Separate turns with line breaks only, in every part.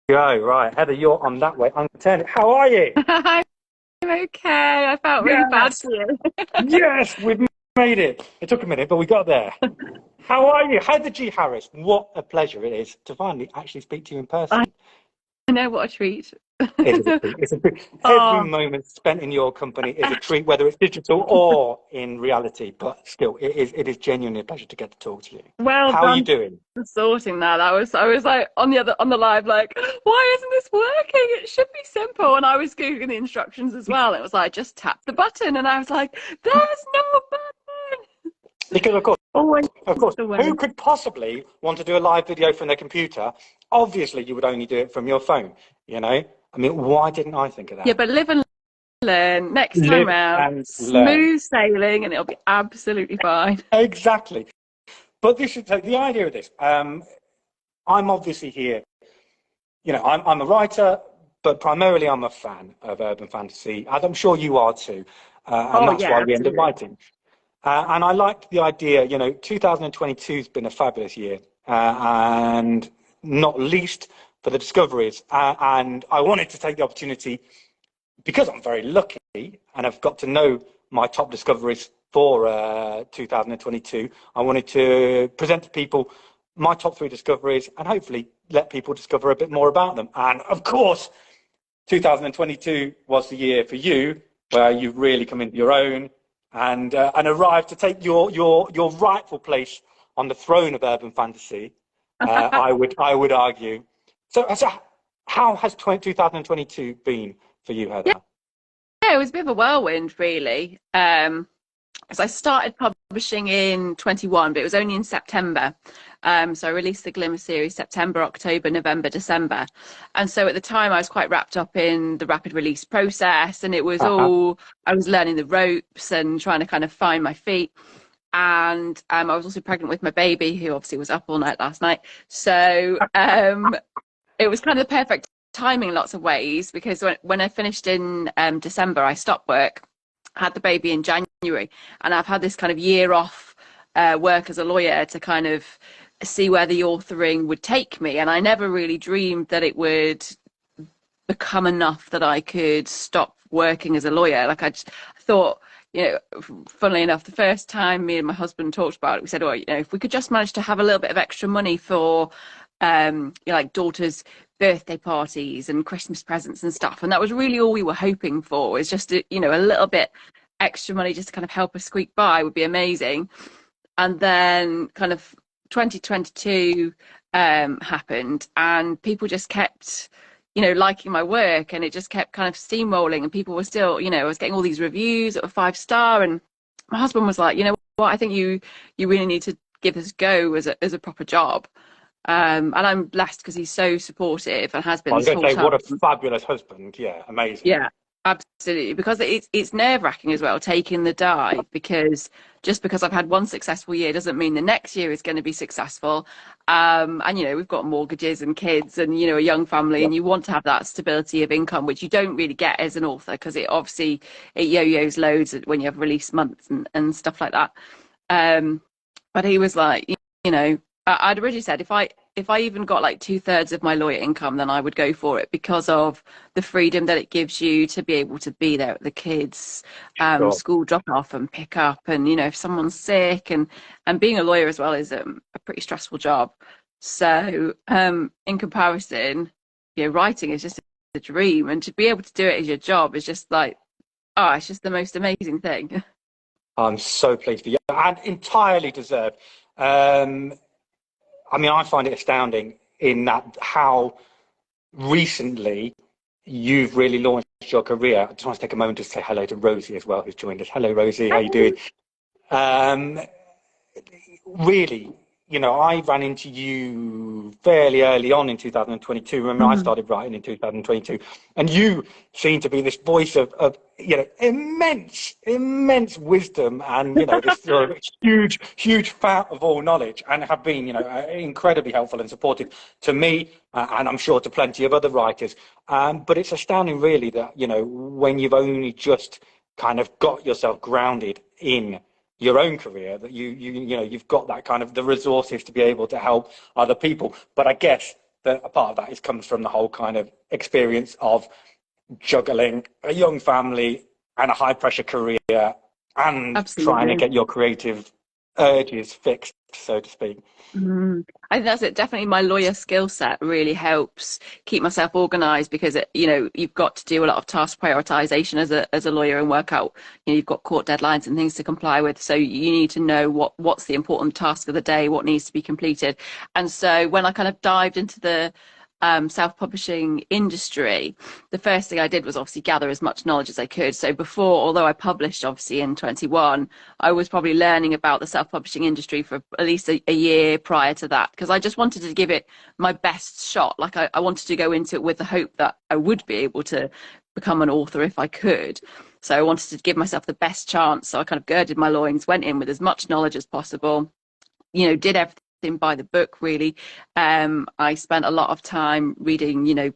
go. Right, Heather, you're on that way. I'm turning. How are you?
I'm okay. I felt really bad
Yes,
for you.
yes, we've made it. It took a minute, but we got there. How are you? Heather G. Harris, what a pleasure it is to finally actually speak to you in
I
person.
know what a treat.
It is a treat. It's a treat. Every
Oh,
moment spent in your company is a treat, whether it's digital or in reality. But still, it is genuinely a pleasure to get to talk to you.
well
How are you
done
doing?
for sorting that. I was like on the live, like, why isn't this working? It should be simple. And I was googling the instructions as well. It was like just tap the button, and I was like, there's no button.
Because
Always
of course,
the
who
way.
could possibly want to do a live video from their computer? Obviously, you would only do it from your phone, you know? I mean, why didn't I think of
Yeah,
that?
but live and learn. Next time
Live
round,
and learn.
smooth sailing, and it'll be absolutely fine.
Exactly. But this is so the idea of this. I'm obviously here, I'm a writer, but primarily I'm a fan of urban fantasy, as I'm sure you are too. And
Oh
that's why
yeah,
we end up
absolutely.
writing. And I liked the idea, 2022 has been a fabulous year, and not least for the discoveries. And I wanted to take the opportunity, because I'm very lucky and I've got to know my top discoveries for 2022. I wanted to present to people my top three discoveries and hopefully let people discover a bit more about them. And of course, 2022 was the year for you where you've really come into your own and arrived to take your rightful place on the throne of urban fantasy. I would argue. So how has 2022 been for you,
Yeah,
Heather?
it was a bit of a whirlwind, really. Because I started publishing in 21, but it was only in September. So I released the Glimmer series September, October, November, December. And so at the time, I was quite wrapped up in the rapid release process, and it was
Uh-huh.
all, I was learning the ropes and trying to kind of find my feet. And I was also pregnant with my baby, who obviously was up all night last night. So it was kind of the perfect timing in lots of ways because when I finished in December, I stopped work, had the baby in January, and I've had this kind of year off work as a lawyer to kind of see where the authoring would take me. And I never really dreamed that it would become enough that I could stop working as a lawyer. Like I thought, funnily enough, the first time me and my husband talked about it, we said, oh, if we could just manage to have a little bit of extra money for, like daughters' birthday parties and Christmas presents and stuff. And that was really all we were hoping for, was just, a little bit extra money just to kind of help us squeak by would be amazing. And then kind of 2022 happened, and people just kept, liking my work, and it just kept kind of steamrolling. And people were still, I was getting all these reviews that were 5 star, and my husband was like, you know what, I think you really need to give this a go as a proper job. And I'm blessed because he's so supportive and has
I
been
was
this
going to
whole
say,
time.
what a fabulous husband. Yeah, amazing.
Yeah, absolutely. Because it's nerve-wracking as well, taking the dive, because just because I've had one successful year doesn't mean the next year is going to be successful. And we've got mortgages and kids and a young family,
Yeah.
and you want to have that stability of income, which you don't really get as an author because it yo-yos loads when you have release months and stuff like that. Um, but he was like, I'd originally said if I even got like 2/3 of my lawyer income, then I would go for it because of the freedom that it gives you to be able to be there at the kids'
Sure.
school drop off and pick up, and if someone's sick, and being a lawyer as well is a pretty stressful job. So in comparison, writing is just a dream, and to be able to do it as your job is just like, oh, it's just the most amazing thing.
I'm so pleased for you and entirely deserved. Um, I mean, I find it astounding in that how recently you've really launched your career. I just want to take a moment to say hello to Rosie as well, who's joined us. Hello, Rosie. How you doing? Um, really, I ran into you fairly early on in 2022. Remember, I
Mhm.
started writing in 2022, and you seem to be this voice of immense wisdom and, this sort of huge, huge fount of all knowledge, and have been, incredibly helpful and supportive to me, and I'm sure to plenty of other writers. But it's astounding, really, that, when you've only just kind of got yourself grounded in your own career, that you've got that kind of the resources to be able to help other people. But I guess that a part of that comes from the whole kind of experience of juggling a young family and a high pressure career and trying to
Absolutely.
get your creative urges fixed, so to speak.
I think that's it. Definitely, my lawyer skill set really helps keep myself organized because you've got to do a lot of task prioritization as a lawyer and work out, you've got court deadlines and things to comply with. So you need to know what's the important task of the day, what needs to be completed. And so when I kind of dived into the self-publishing industry, the first thing I did was obviously gather as much knowledge as I could. So before, although I published obviously in 21, I was probably learning about the self-publishing industry for at least a year prior to that, because I just wanted to give it my best shot. Like I wanted to go into it with the hope that I would be able to become an author if I could. So I wanted to give myself the best chance. So I kind of girded my loins, went in with as much knowledge as possible, did everything by the book, really. I spent a lot of time reading,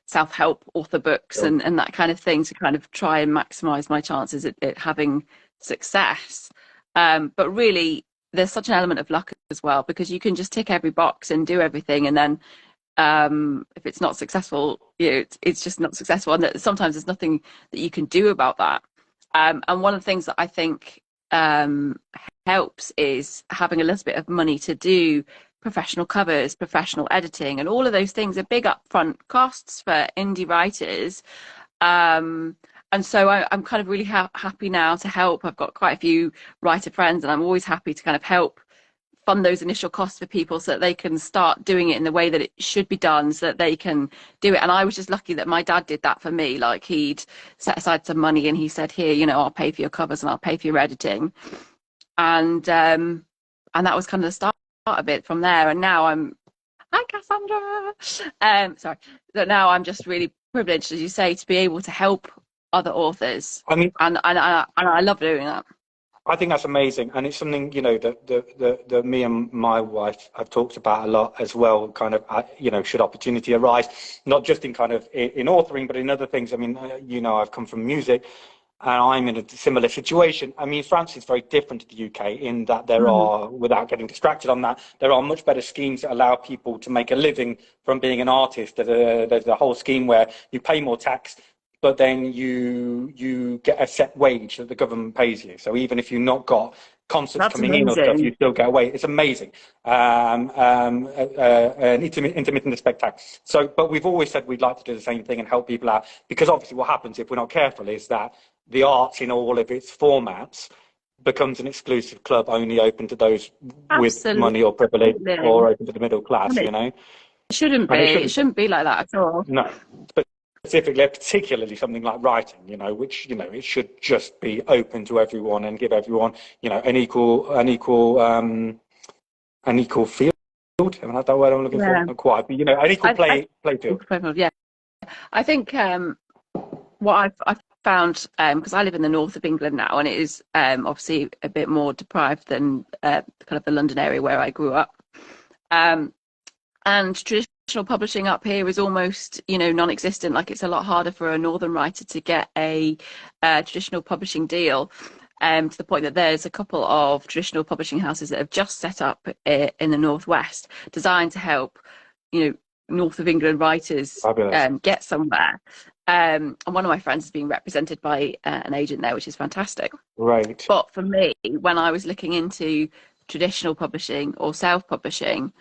self-help author books
Sure.
and that kind of thing to kind of try and maximize my chances at having success. But really, there's such an element of luck as well, because you can just tick every box and do everything, and then if it's not successful, it's just not successful, and sometimes there's nothing that you can do about that. And one of the things that I think helps is having a little bit of money to do professional covers, professional editing, and all of those things are big upfront costs for indie writers. And so I'm kind of really happy now to help. I've got quite a few writer friends, and I'm always happy to kind of help fund those initial costs for people so that they can start doing it in the way that it should be done, so that they can do it. And I was just lucky that my dad did that for me. Like, he'd set aside some money and he said, here, I'll pay for your covers and I'll pay for your editing. And that was kind of the start of it from there. And now hi Cassandra. Sorry. So now I'm just really privileged, as you say, to be able to help other authors.
I mean,
And I love doing that.
I think that's amazing, and it's something that me and my wife have talked about a lot as well. Kind of, should opportunity arise, not just in kind of in authoring, but in other things. I mean, I've come from music, and I'm in a similar situation. I mean, France is very different to the UK in that there are, without getting distracted on that, there are much better schemes that allow people to make a living from being an artist. There's a whole scheme where you pay more tax, but then you get a set wage that the government pays you. So even if you've not got concerts
That's
coming in or stuff, you
amazing.
still get away. It's amazing. An intermittent spectacle. So, but we've always said we'd like to do the same thing and help people out, because obviously what happens if we're not careful is that the arts in all of its formats becomes an exclusive club only open to those with
Absolutely.
money or privilege, or
And
open to the middle class,
it shouldn't be.
and it
It
shouldn't be.
shouldn't be like that at all.
No, specifically, particularly something like writing, which it should just be open to everyone and give everyone, an equal field. And that's the word I'm looking for.
Yeah.
Not quite, but an equal
I
play field.
yeah. I think what I've found, because I live in the north of England now, and it is obviously a bit more deprived than kind of the London area where I grew up. Um, and traditional publishing up here is almost, non-existent. Like, it's a lot harder for a northern writer to get a traditional publishing deal. To the point that there's a couple of traditional publishing houses that have just set up in the northwest, designed to help, north of England writers
Fabulous.
get somewhere. And one of my friends is being represented by an agent there, which is fantastic.
Right.
But for me, when I was looking into traditional publishing or self-publishing,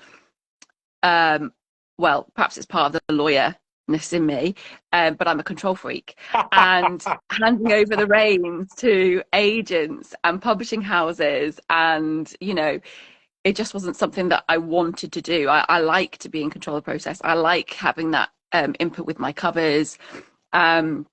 well, perhaps it's part of the lawyerness in me, but I'm a control freak. And handing over the reins to agents and publishing houses, and it just wasn't something that I wanted to do. I like to be in control of the process. I like having that input with my covers, setting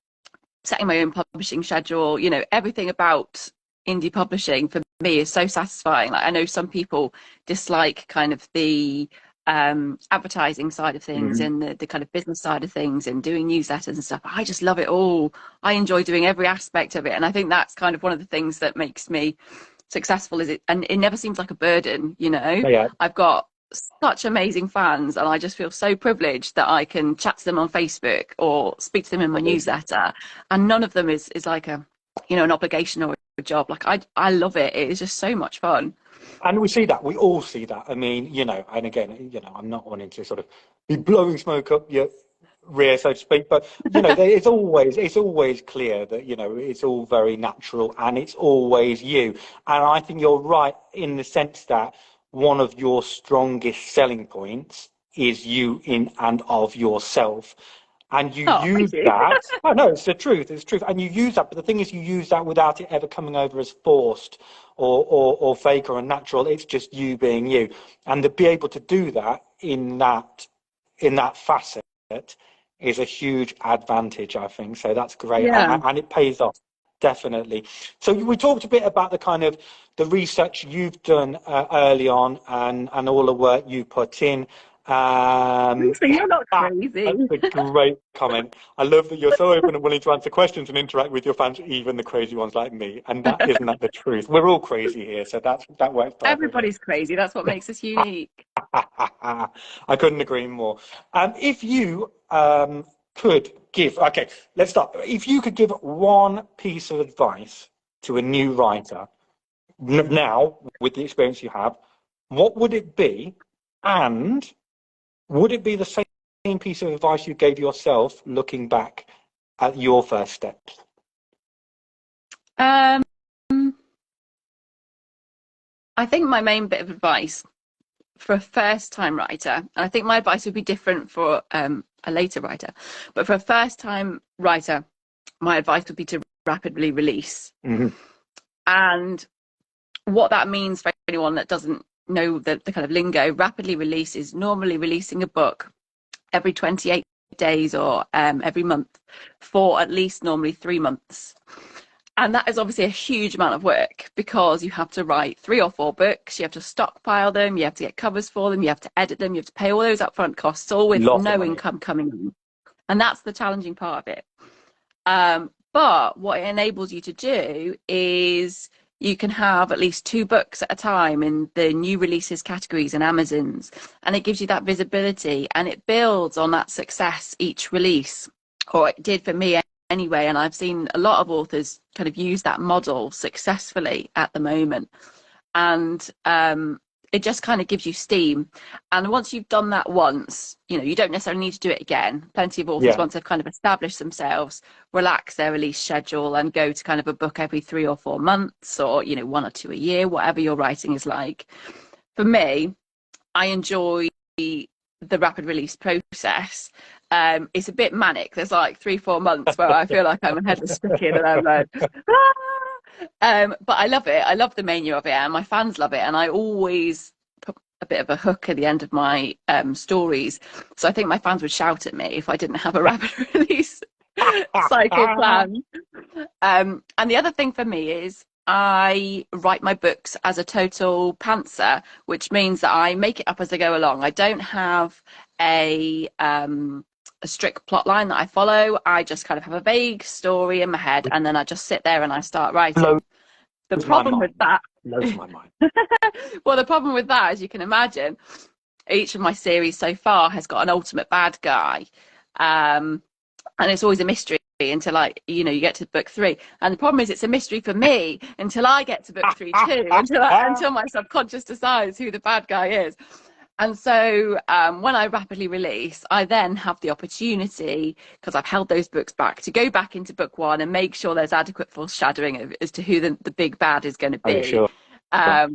my own publishing schedule. Everything about indie publishing for me is so satisfying. Like, I know some people dislike kind of the advertising side of things
Mhm.
and the kind of business side of things and doing newsletters and stuff. I just love it all. I enjoy doing every aspect of it, and I think that's kind of one of the things that makes me successful, is it, and it never seems like a burden.
Yeah.
I've got such amazing fans, and I just feel so privileged that I can chat to them on Facebook or speak to them in my newsletter, and none of them is like an obligation or job. Like I love it. It is just so much fun.
And we see that. We all see that. I mean, and again, I'm not wanting to sort of be blowing smoke up your rear, so to speak, but it's always clear that it's all very natural and it's always you. And I think you're right in the sense that one of your strongest selling points is you in and of yourself. And you
Oh, thank
use
you.
that. Oh no, it's the truth. It's the truth. And you use that, but the thing is, you use that without it ever coming over as forced or fake or unnatural. It's just you being you, and to be able to do that in that facet is a huge advantage, I think. So that's great,
Yeah.
and it pays off definitely. So we talked a bit about the kind of the research you've done early on, and all the work you put in.
So you're not
That's
crazy.
a great comment. I love that you're so open and willing to answer questions and interact with your fans, even the crazy ones like me. And that isn't that the truth? We're all crazy here, so that works perfectly.
Everybody's crazy. That's what makes us unique.
I couldn't agree more. If you could give, okay, let's start. If you could give one piece of advice to a new writer now, with the experience you have, what would it be? And would it be the same piece of advice you gave yourself looking back at your first steps?
Um, I think my main bit of advice for a first time writer, and I think my advice would be different for a later writer, but for a first time writer, my advice would be to rapidly release.
Mm-hmm.
And what that means for anyone that doesn't know the kind of lingo, rapidly release is normally releasing a book every 28 days or every month for at least normally 3 months. And that is obviously a huge amount of work because you have to write 3 or 4 books, you have to stockpile them, you have to get covers for them, you have to edit them, you have to pay all those upfront costs, all with
Lot of
no
money.
income coming in. And that's the challenging part of it. But what it enables you to do is you can have at least 2 books at a time in the new releases categories and Amazon's, and it gives you that visibility and it builds on that success each release, or it did for me anyway. And I've seen a lot of authors kind of use that model successfully at the moment. And it just kind of gives you steam. And once you've done that once, you don't necessarily need to do it again. Plenty of authors,
Yeah.
once they've kind of established themselves, relax their release schedule and go to kind of a book every 3 or 4 months, or 1 or 2 a year, whatever your writing is like. For me, I enjoy the rapid release process. It's a bit manic. There's like 3 or 4 months where I feel like I'm ahead of sticking and I'm like, but I love it. I love the mania of it, and my fans love it. And I always put a bit of a hook at the end of my stories. So I think my fans would shout at me if I didn't have a rapid release cycle plan. And the other thing for me is I write my books as a total pantser, which means that I make it up as I go along. I don't have a strict plot line that I follow. I just kind of have a vague story in my head, and then I just sit there and I start writing.
Blows
The
my
problem with
mind.
that,
Blows my mind.
well, the problem with that, as you can imagine, each of my series so far has got an ultimate bad guy. And it's always a mystery until you get to book 3. And the problem is it's a mystery for me until I get to book 3 too, until my subconscious decides who the bad guy is. And so when I rapidly release, I then have the opportunity, because I've held those books back, to go back into book 1 and make sure there's adequate foreshadowing as to who the big bad is going to
Are you
be.
sure?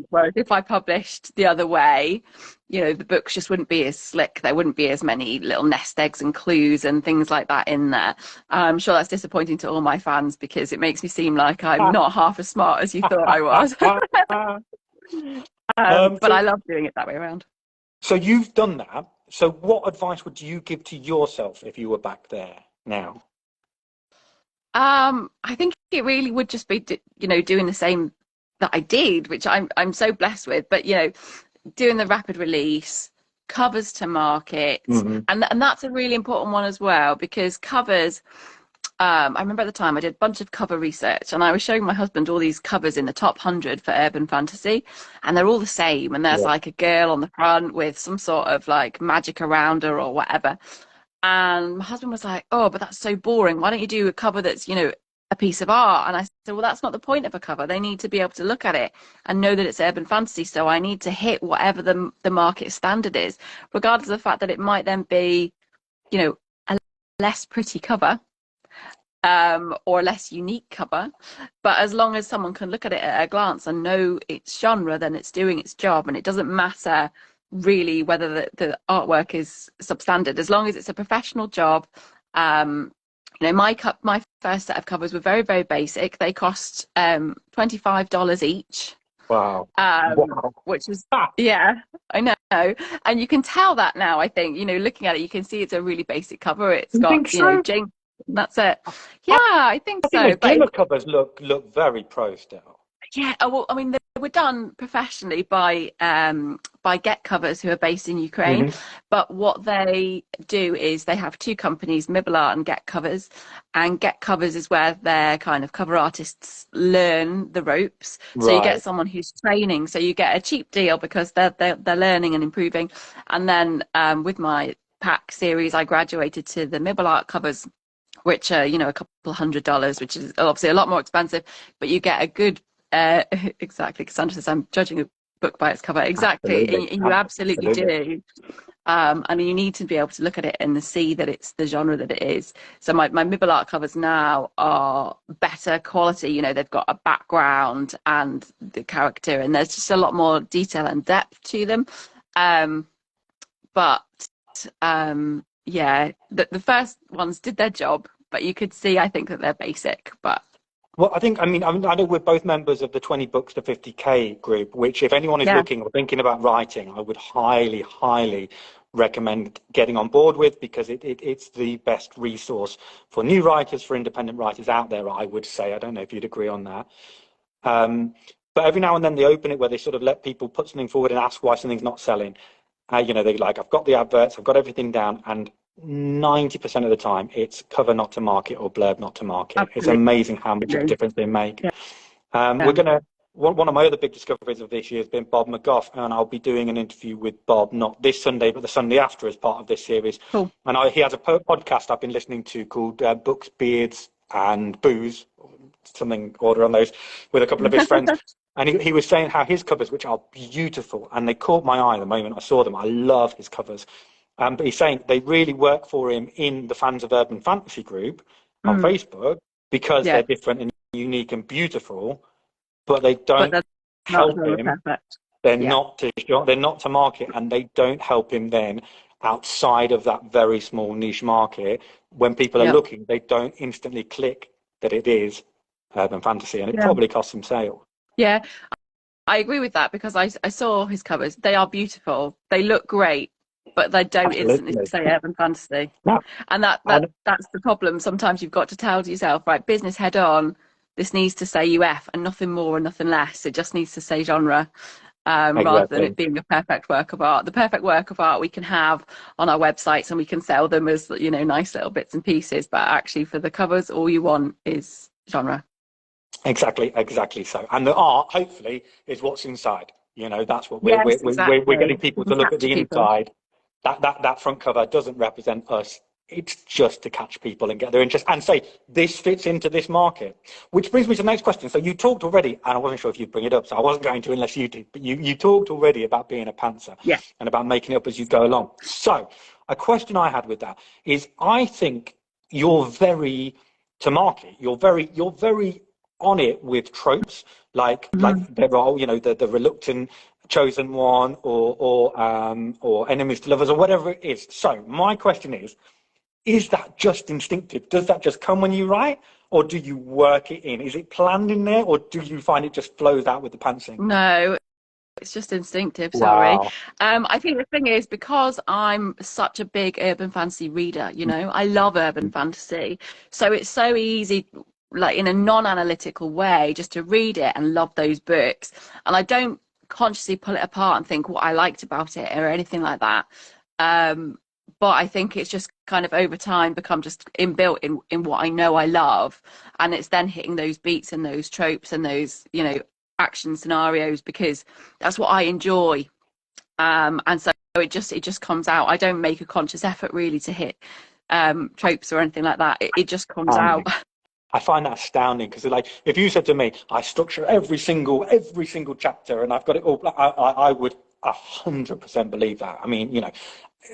Whereas if I published the other way, the books just wouldn't be as slick. There wouldn't be as many little nest eggs and clues and things like that in there. I'm sure that's disappointing to all my fans because it makes me seem like I'm not half as smart as you thought I was. But I
So,
love doing it that way around.
so you've done that. So what advice would you give to yourself if you were back there now?
I think it really would just be, doing the same that I did, which I'm so blessed with. But doing the rapid release, covers to market,
Mm-hmm.
and that's a really important one as well, because covers. I remember at the time I did a bunch of cover research, and I was showing my husband all these covers in the top 100 for urban fantasy, and they're all the same. And there's
Yeah.
like a girl on the front with some sort of like magic around her or whatever. And my husband was like, "Oh, but that's so boring. Why don't you do a cover that's, a piece of art. And I said, well, that's not the point of a cover. They need to be able to look at it and know that it's urban fantasy. So I need to hit whatever the market standard is, regardless of the fact that it might then be, you know, a less pretty cover, or a less unique cover. But as long as someone can look at it at a glance and know its genre, then it's doing its job. And it doesn't matter really whether the artwork is substandard, as long as it's a professional job. You know, my first set of covers were very, very basic. They cost $25 each.
Wow. Wow.
Which was,
Ah,
yeah, I know. And you can tell that now, I think, you know, looking at it, you can see it's a really basic cover. It's
you think
got, you know,
so?
Jane, that's it. Yeah,
I,
I think
I think the
so.
Glimmer covers look very pro still.
Yeah, well, I mean, they were done professionally by Get Covers, who are based in Ukraine.
Hmm.
But what they do is they have two companies, Mibble Art and Get Covers. And Get Covers is where their kind of cover artists learn the ropes. So you get
Right.
someone who's training. So you get a cheap deal because they're learning and improving. And then with my pack series, I graduated to the Mibble Art covers, which are, you know, a couple $100, which is obviously a lot more expensive, but you get a good exactly. Cassandra says I'm judging a book by its cover. Exactly,
Absolutely.
and you absolutely
Absolutely.
do. And you need to be able to look at it and see that it's the genre that it is. So my Mibble Art covers now are better quality. You know, they've got a background and the character, and there's just a lot more detail and depth to them. But yeah, the first ones did their job, but you could see, I think, that they're basic. But
Well, I know we're both members of the 20 books to 50K group, which if anyone is
yeah,
looking or thinking about writing, I would highly, highly recommend getting on board with, because it's the best resource for new writers, for independent writers out there, I would say. I don't know if you'd agree on that. Um, but every now and then they open it where they sort of let people put something forward and ask why something's not selling. You know, they like, I've got the adverts, I've got everything down, and 90% of the time it's cover not to market or blurb not to market. It's
absolutely.
amazing how much of a difference they make.
Yeah.
We're gonna one of my other big discoveries of this year has been Bob McGough, and I'll be doing an interview with Bob not this Sunday but the Sunday after as part of this series.
Cool.
And he has a podcast I've been listening to called Books, Beards, and Booze, something order on those, with a couple of his friends. And he was saying how his covers, which are beautiful, and they caught my eye the moment I saw them. I love his covers. But he's saying they really work for him in the Fans of Urban Fantasy group on
Mm,
Facebook because they're
yeah,
different and unique and beautiful, but they
but
don't
that's not
help
genre
him.
perfect.
They're
Yeah,
not to they're not to market, and they don't help him then outside of that very small niche market. When people are
yeah,
looking, they don't instantly click that it is urban fantasy, and it
yeah,
probably costs him sales.
yeah. I agree with that because I saw his covers. They are beautiful. They look great, but they don't instantly
Absolutely.
say urban fantasy.
No,
And
and
that's the problem. Sometimes you've got to tell yourself, right, business head on. This needs to say UF and nothing more and nothing less. It just needs to say genre, rather than it
exactly.
being a perfect work of art. The perfect work of art we can have on our websites and we can sell them as, you know, nice little bits and pieces. But actually, for the covers, all you want is genre.
Exactly so. And the art, hopefully, is what's inside. You know, that's what
Yes,
we're getting
exactly.
people
You
to
can
look at
capture
the
people.
inside. That front cover doesn't represent us. It's just to catch people and get their interest and say this fits into this market. Which brings me to the next question. So you talked already, and I wasn't sure if you'd bring it up, so I wasn't going to unless you did. But you talked already about being a pantser
Yeah.
and about making it up as you go along. So a question I had with that is, I think you're very to market. You're very on it with tropes, like
Mhm.
there are, you know, the reluctant chosen one, or enemies to lovers, or whatever it is. So my question is that just instinctive? Does that just come when you write, or do you work it in? Is it planned in there, or do you find it just flows out with the pantsing?
No, it's just instinctive, sorry.
Wow.
I think the thing is because I'm such a big urban fantasy reader, you know, I love urban fantasy. So it's so easy, like in a non-analytical way, just to read it and love those books. And I don't consciously pull it apart and think what I liked about it or anything like that. Um, but I think it's just kind of over time become just inbuilt in what I know I love. And it's then hitting those beats and those tropes and those, you know, action scenarios because that's what I enjoy. And so it just comes out. I don't make a conscious effort really to hit tropes or anything like that. It just comes
Um,
out.
I find that astounding because, like, if you said to me, I structure every single chapter, and I've got it all, I would 100% believe that. I mean,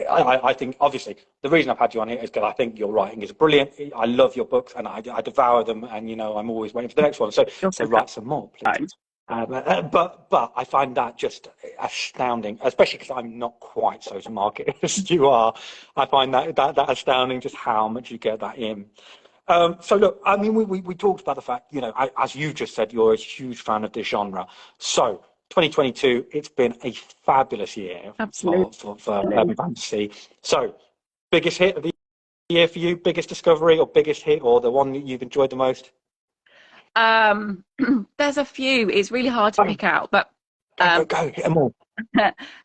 I think obviously the reason I've had you on here is because I think your writing is brilliant. I love your books, and I devour them, and I'm always waiting for the next one. So
You're
so
so
write some more, please.
kind.
But I find that just astounding, especially because I'm not quite so market as you are. I find that astounding, just how much you get that in. So look, I mean, we talked about the fact, as you just said, you're a huge fan of this genre. So 2022, it's been a fabulous year
Absolutely.
for urban fantasy. So biggest hit of the year for you, biggest discovery or biggest hit, or the one that you've enjoyed the most?
Um, there's a few. It's really hard to
Go,
pick out, but
go, hit them all.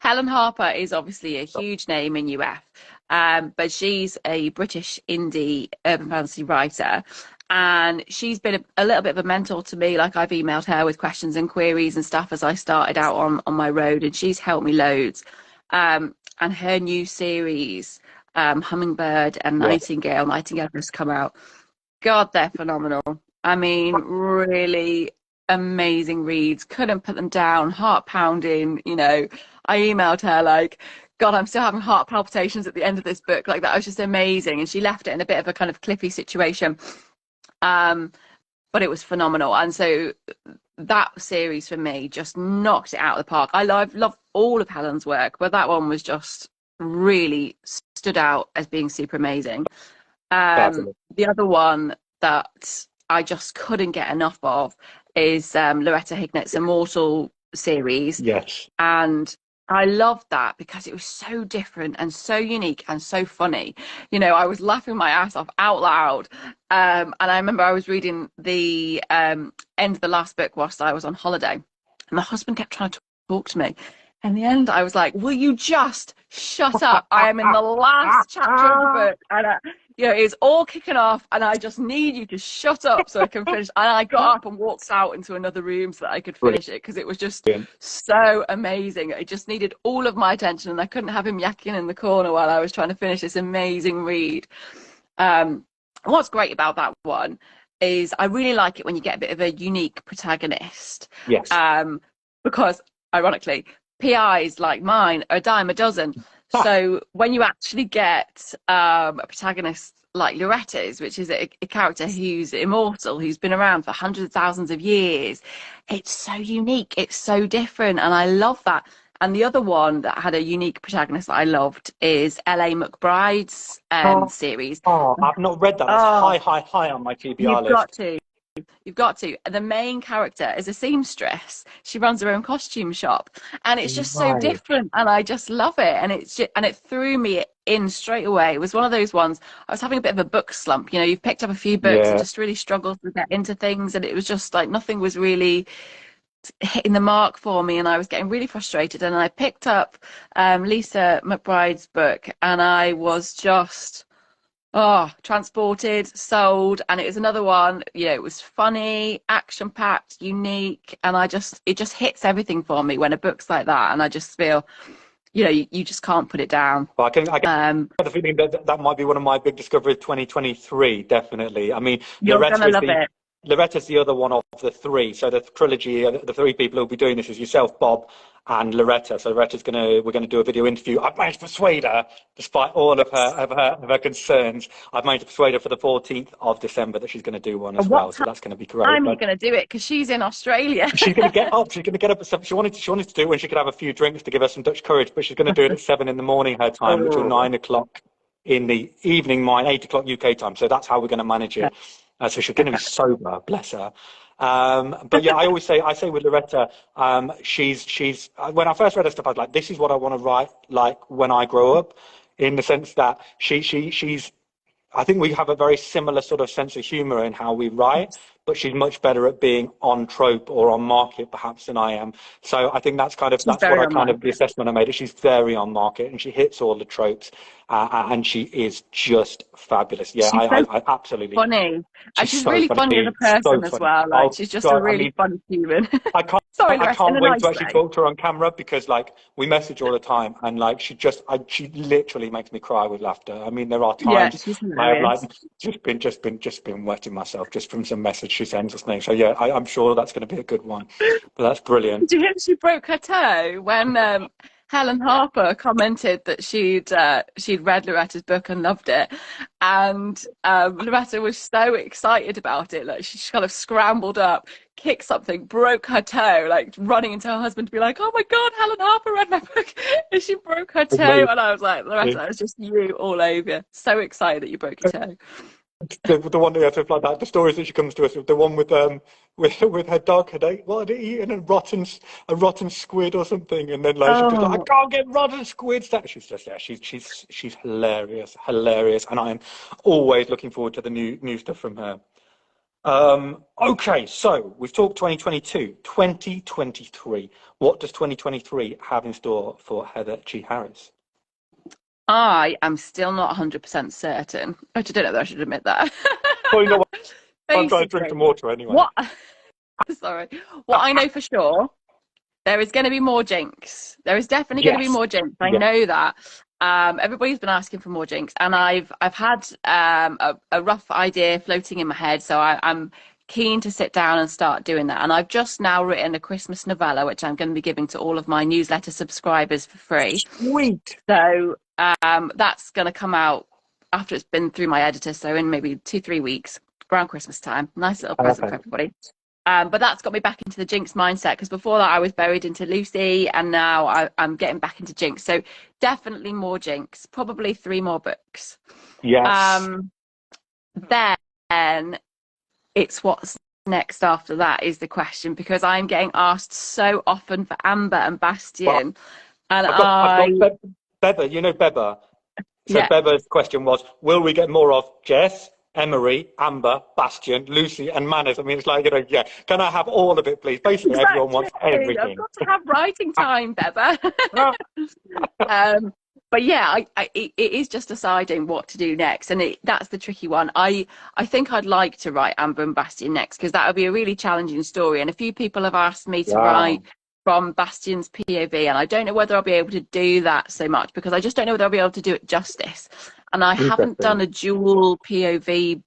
Helen Harper is obviously a huge name in UF, but she's a British indie urban fantasy writer, and she's been a little bit of a mentor to me. Like I've emailed her with questions and queries and stuff as I started out on my road, and she's helped me loads. And her new series, Hummingbird and
Yeah,
Nightingale has come out. God, they're phenomenal. I mean, really amazing reads. Couldn't put them down. Heart pounding. I emailed her like, God, I'm still having heart palpitations at the end of this book. Like that was just amazing. And she left it in a bit of a kind of cliffy situation. Um, but it was phenomenal. And so that series for me just knocked it out of the park. Love all of Helen's work, but that one was just really stood out as being super amazing.
fabulous.
The other one that I just couldn't get enough of is Loretta Hignett's Immortal series.
Yes.
And I loved that because it was so different and so unique and so funny. I was laughing my ass off out loud. And I remember I was reading the end of the last book whilst I was on holiday. And my husband kept trying to talk to me. In the end, I was like, will you just shut up? I am in the last chapter of the book. And it's all kicking off, and I just need you to shut up so I can finish. And I got up and walked out into another room so that I could finish it because it was just
Brilliant.
so amazing. It just needed all of my attention, and I couldn't have him yakking in the corner while I was trying to finish this amazing read. What's great about that one is I really like it when you get a bit of a unique protagonist.
Yes.
Because ironically, PIs like mine are a dime a dozen. So when you actually get a protagonist like Loretta's, which is a character who's immortal, who's been around for hundreds of thousands of years, it's so unique, it's so different, and I love that. And the other one that had a unique protagonist that I loved is L.A. McBride's
Oh,
series.
I've not read that. That's
Oh,
high on my TBR
you've got
list.
to. You've got to. The main character is a seamstress. She runs her own costume shop, and it's just so
Right.
different, and I just love it. And it threw me in straight away. It was one of those ones. I was having a bit of a book slump. You've picked up a few books and
Yeah.
just really struggled to get into things, and it was just like nothing was really hitting the mark for me, and I was getting really frustrated. And I picked up Lisa McBride's book, and I was just transported, sold. And it was another one, it was funny, action packed, unique, and it just hits everything for me when a book's like that, and I just feel you just can't put it down.
Well, I get
um
the feeling that might be one of my big discoveries 2023, definitely. I mean,
you're gonna love it.
Loretta's the other one of the three. So the trilogy, the three people who'll be doing this is yourself, Bob, and Loretta. So we're gonna do a video interview. I've managed to persuade her, despite all of her concerns. I've managed to persuade her for the 14th of December that she's going to do one as
And what
well. So that's going to be great.
time are you
But
gonna do it? Because she's in Australia.
she's going to get up. She's going to get up at 7. She wanted to do it when she could have a few drinks to give her some Dutch courage. But she's going to do it at 7 in the morning her time, which will
Oh,
9 o'clock in the evening, mine 8 o'clock UK time. So that's how we're going to manage it. So she's going to be sober, bless her. But yeah, I say with Loretta, she's when I first read her stuff, I was like, this is what I want to write like when I grow up, in the sense that she's I think we have a very similar sort of sense of humor in how we write, but she's much better at being on trope or on market perhaps than I am. So I think that's
She's
what
very
I
on
kind of the
market.
assessment I made. She's very on market and she hits all the tropes, and she is just fabulous. Yeah,
She's so
I absolutely.
funny, and
She's
she's
so
really funny as a
funny, so
person as
funny.
well. Like
Oh
she's just a
God, I
really
mean,
funny human.
I can't.
Sorry,
I
Loretta, in
can't
a
wait to
nice
actually
way.
talk to her on camera because, like, we message all the time, and like, she literally makes me cry with laughter. I mean, there are
Yeah,
times
she's
I have like
hilarious.
just been wetting myself just from some message she sends us. So yeah, I'm sure that's going to be a good one. But that's brilliant.
Did you hear she broke her toe when Helen Harper commented that she'd read Loretta's book and loved it, and Loretta was so excited about it, like she kind of scrambled up, kicked something, broke her toe, like running into her husband to be like, "Oh my God, Helen Harper read my book," and she broke her toe, and I was like, "Loretta, it's just you all over." So excited that you broke your toe.
The one that stuff like that, the stories that she comes to us with, the one with her dog had ate what had it eaten a rotten squid or something, and then like she was like, I
Oh,
can't get rotten squids. That she's just yeah, she's hilarious, hilarious, and I am always looking forward to the new stuff from her. Okay, so we've talked 2022, 2023. What does 2023 have in store for Heather G. Harris?
I am still not 100% certain. I don't know that I should admit that.
Well, you know what? I'm trying to drink
Basically,
some water anyway.
what sorry, what I know for sure, there is going to be more Jinx. There is definitely going to be
Yes.
more Jinx. I
Yeah.
know that. Everybody's been asking for more Jinx, and I've had a rough idea floating in my head, so I'm keen to sit down and start doing that. And I've just now written a Christmas novella, which I'm going to be giving to all of my newsletter subscribers for free.
Sweet.
So that's going to come out after it's been through my editor, so in maybe 2-3 weeks, around Christmas time. Nice little present for
Perfect.
everybody. But that's got me back into the Jinx mindset because before that I was buried into Lucy, and now I'm getting back into Jinx. So definitely more Jinx, probably 3 more books.
Yes.
Um, then it's what's next after that is the question, because I'm getting asked so often for Amber and
Well,
Bastion, and
I've got
I
Beba. You know Beba. So
yeah.
Beba's question was, will we get more of Jess, Emery, Amber, Bastion, Lucy, and Manners? I mean, it's like, yeah, can I have all of it, please? Basically, everyone
Exactly.
wants
I've
everything.
got to have writing time, Beba. um, but yeah, it is just deciding what to do next, and that's the tricky one. I think I'd like to write Amber and Bastion next because that would be a really challenging story. And a few people have asked me to
Wow.
write from Bastion's POV, and I don't know whether I'll be able to do that so much because I just don't know whether I'll be able to do it justice. And I haven't done
Interesting.
a dual POV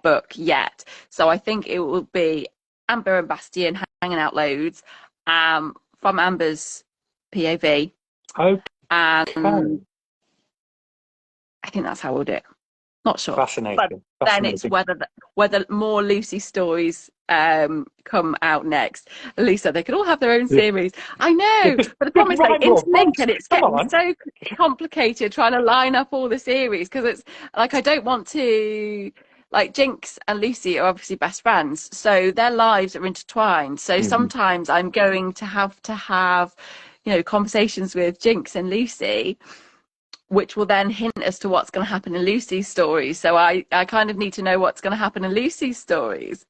book yet, so I think it will be Amber and Bastion hanging out loads from Amber's POV, and
Okay.
I think that's how we'll do it. Not sure, but
Fascinating.
then it's
Fascinating.
whether more Lucy stories come out next. Lisa, they could all have their own
Yeah.
series. I know,
Just,
but the
just
problem is they
write more
interlink,
books.
and it's
Come
getting
on.
so complicated trying to line up all the series because it's like I don't want to. Like Jinx and Lucy are obviously best friends, so their lives are intertwined. So
Mhm.
sometimes I'm going to have, conversations with Jinx and Lucy, which will then hint as to what's going to happen in Lucy's stories. So I kind of need to know what's going to happen in Lucy's stories.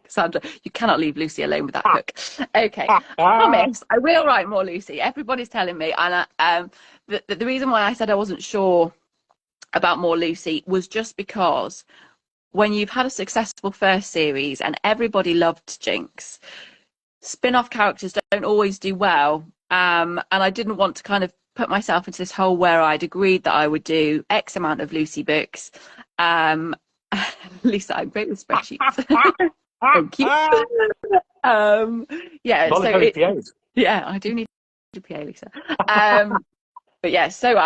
Sandra, you cannot leave Lucy alone with that book. Okay, promise, I will write more Lucy. Everybody's telling me, and the reason why I said I wasn't sure about more Lucy was just because when you've had a successful first series and everybody loved Jinx, spin-off characters don't always do well. And I didn't want to kind of put myself into this hole where I'd agreed that I would do X amount of Lucy books. Um, Lisa, I'm great with spreadsheets. Thank you. Yeah, so
Voluntary PAs.
yeah, I do need a PA, Lisa. But yeah, so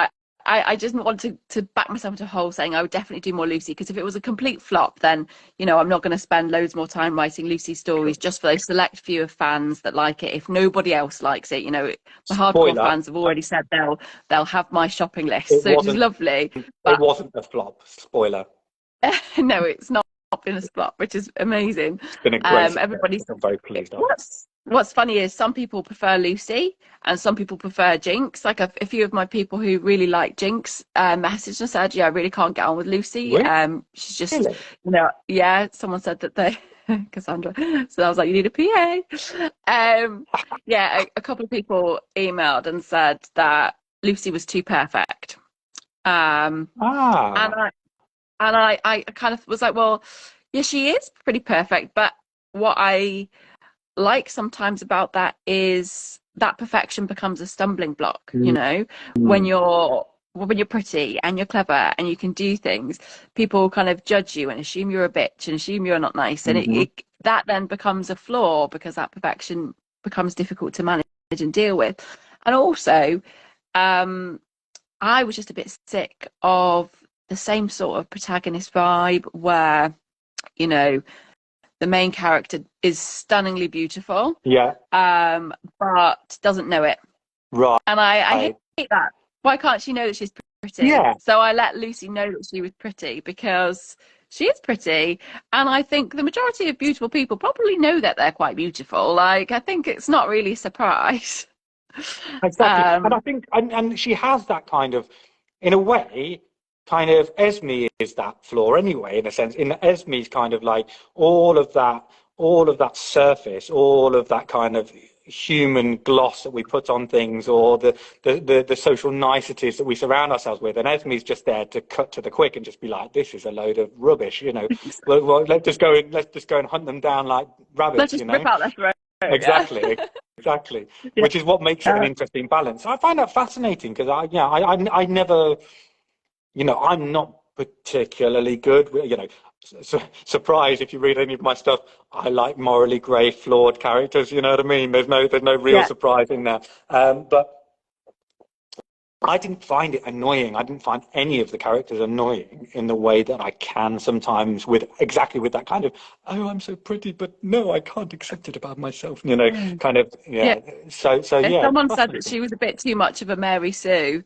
I just didn't want to back myself into a hole saying I would definitely do more Lucy, because if it was a complete flop, then I'm not going to spend loads more time writing Lucy stories just for those select few of fans that like it. If nobody else likes it, the hardcore
Spoiler,
fans have already said they'll have my shopping list,
it
so which is
wasn't
lovely.
it
But
wasn't a flop. Spoiler.
no, it's not been a flop, which is amazing.
It's been a great success.
Everybody's
I'm very pleased of.
what's funny is some people prefer Lucy and some people prefer Jinx. Like a few of my people who really like Jinx messaged and said, "Yeah, I really can't get on with Lucy.
Really?
She's just, yeah." Someone said that Cassandra. So I was like, you need a PA. Yeah, a couple of people emailed and said that Lucy was too perfect. And
Ah.
I kind of was like, well, yeah, she is pretty perfect, but what I like sometimes about that is that perfection becomes a stumbling block, you know, when
Mm.
you're pretty and you're clever and you can do things, people kind of judge you and assume you're a bitch and assume you're not nice. And
Hmm.
that then becomes a flaw because that perfection becomes difficult to manage and deal with. And also, um, I was just a bit sick of the same sort of protagonist vibe where, you know, the main character is stunningly beautiful,
Yeah.
but doesn't know it. And I
Right.
hate that. Why can't she know that she's pretty?
Yeah.
So I let Lucy know that she was pretty because she is pretty. And I think the majority of beautiful people probably know that they're quite beautiful. Like, I think it's not really a surprise.
Exactly. And I
Um,
think, and she has that kind of, in a way, kind of Esme is that flaw anyway, in a sense. In that Esme's kind of like all of that surface, all of that kind of human gloss that we put on things, or the social niceties that we surround ourselves with. And Esme's just there to cut to the quick and just be like, this is a load of rubbish, you know. Well, let's just go and hunt them down like
let's
rabbits,
just
you
rip
know.
out their throat. Yeah.
Exactly, exactly.
Yeah.
Which is what makes it an interesting balance. I find that fascinating because I never, you know, I'm not particularly good with, you know, surprise if you read any of my stuff. I like morally grey, flawed characters. You know what I mean? There's no real
Yeah.
surprise in there. But I didn't find it annoying. I didn't find any of the characters annoying in the way that I can sometimes with exactly with that kind of, oh, I'm so pretty, but no, I can't accept it about myself, you know,
Mm.
kind of,
Yeah.
yeah. So yeah,
Someone said that
fascinating.
she was a bit too much of a Mary Sue.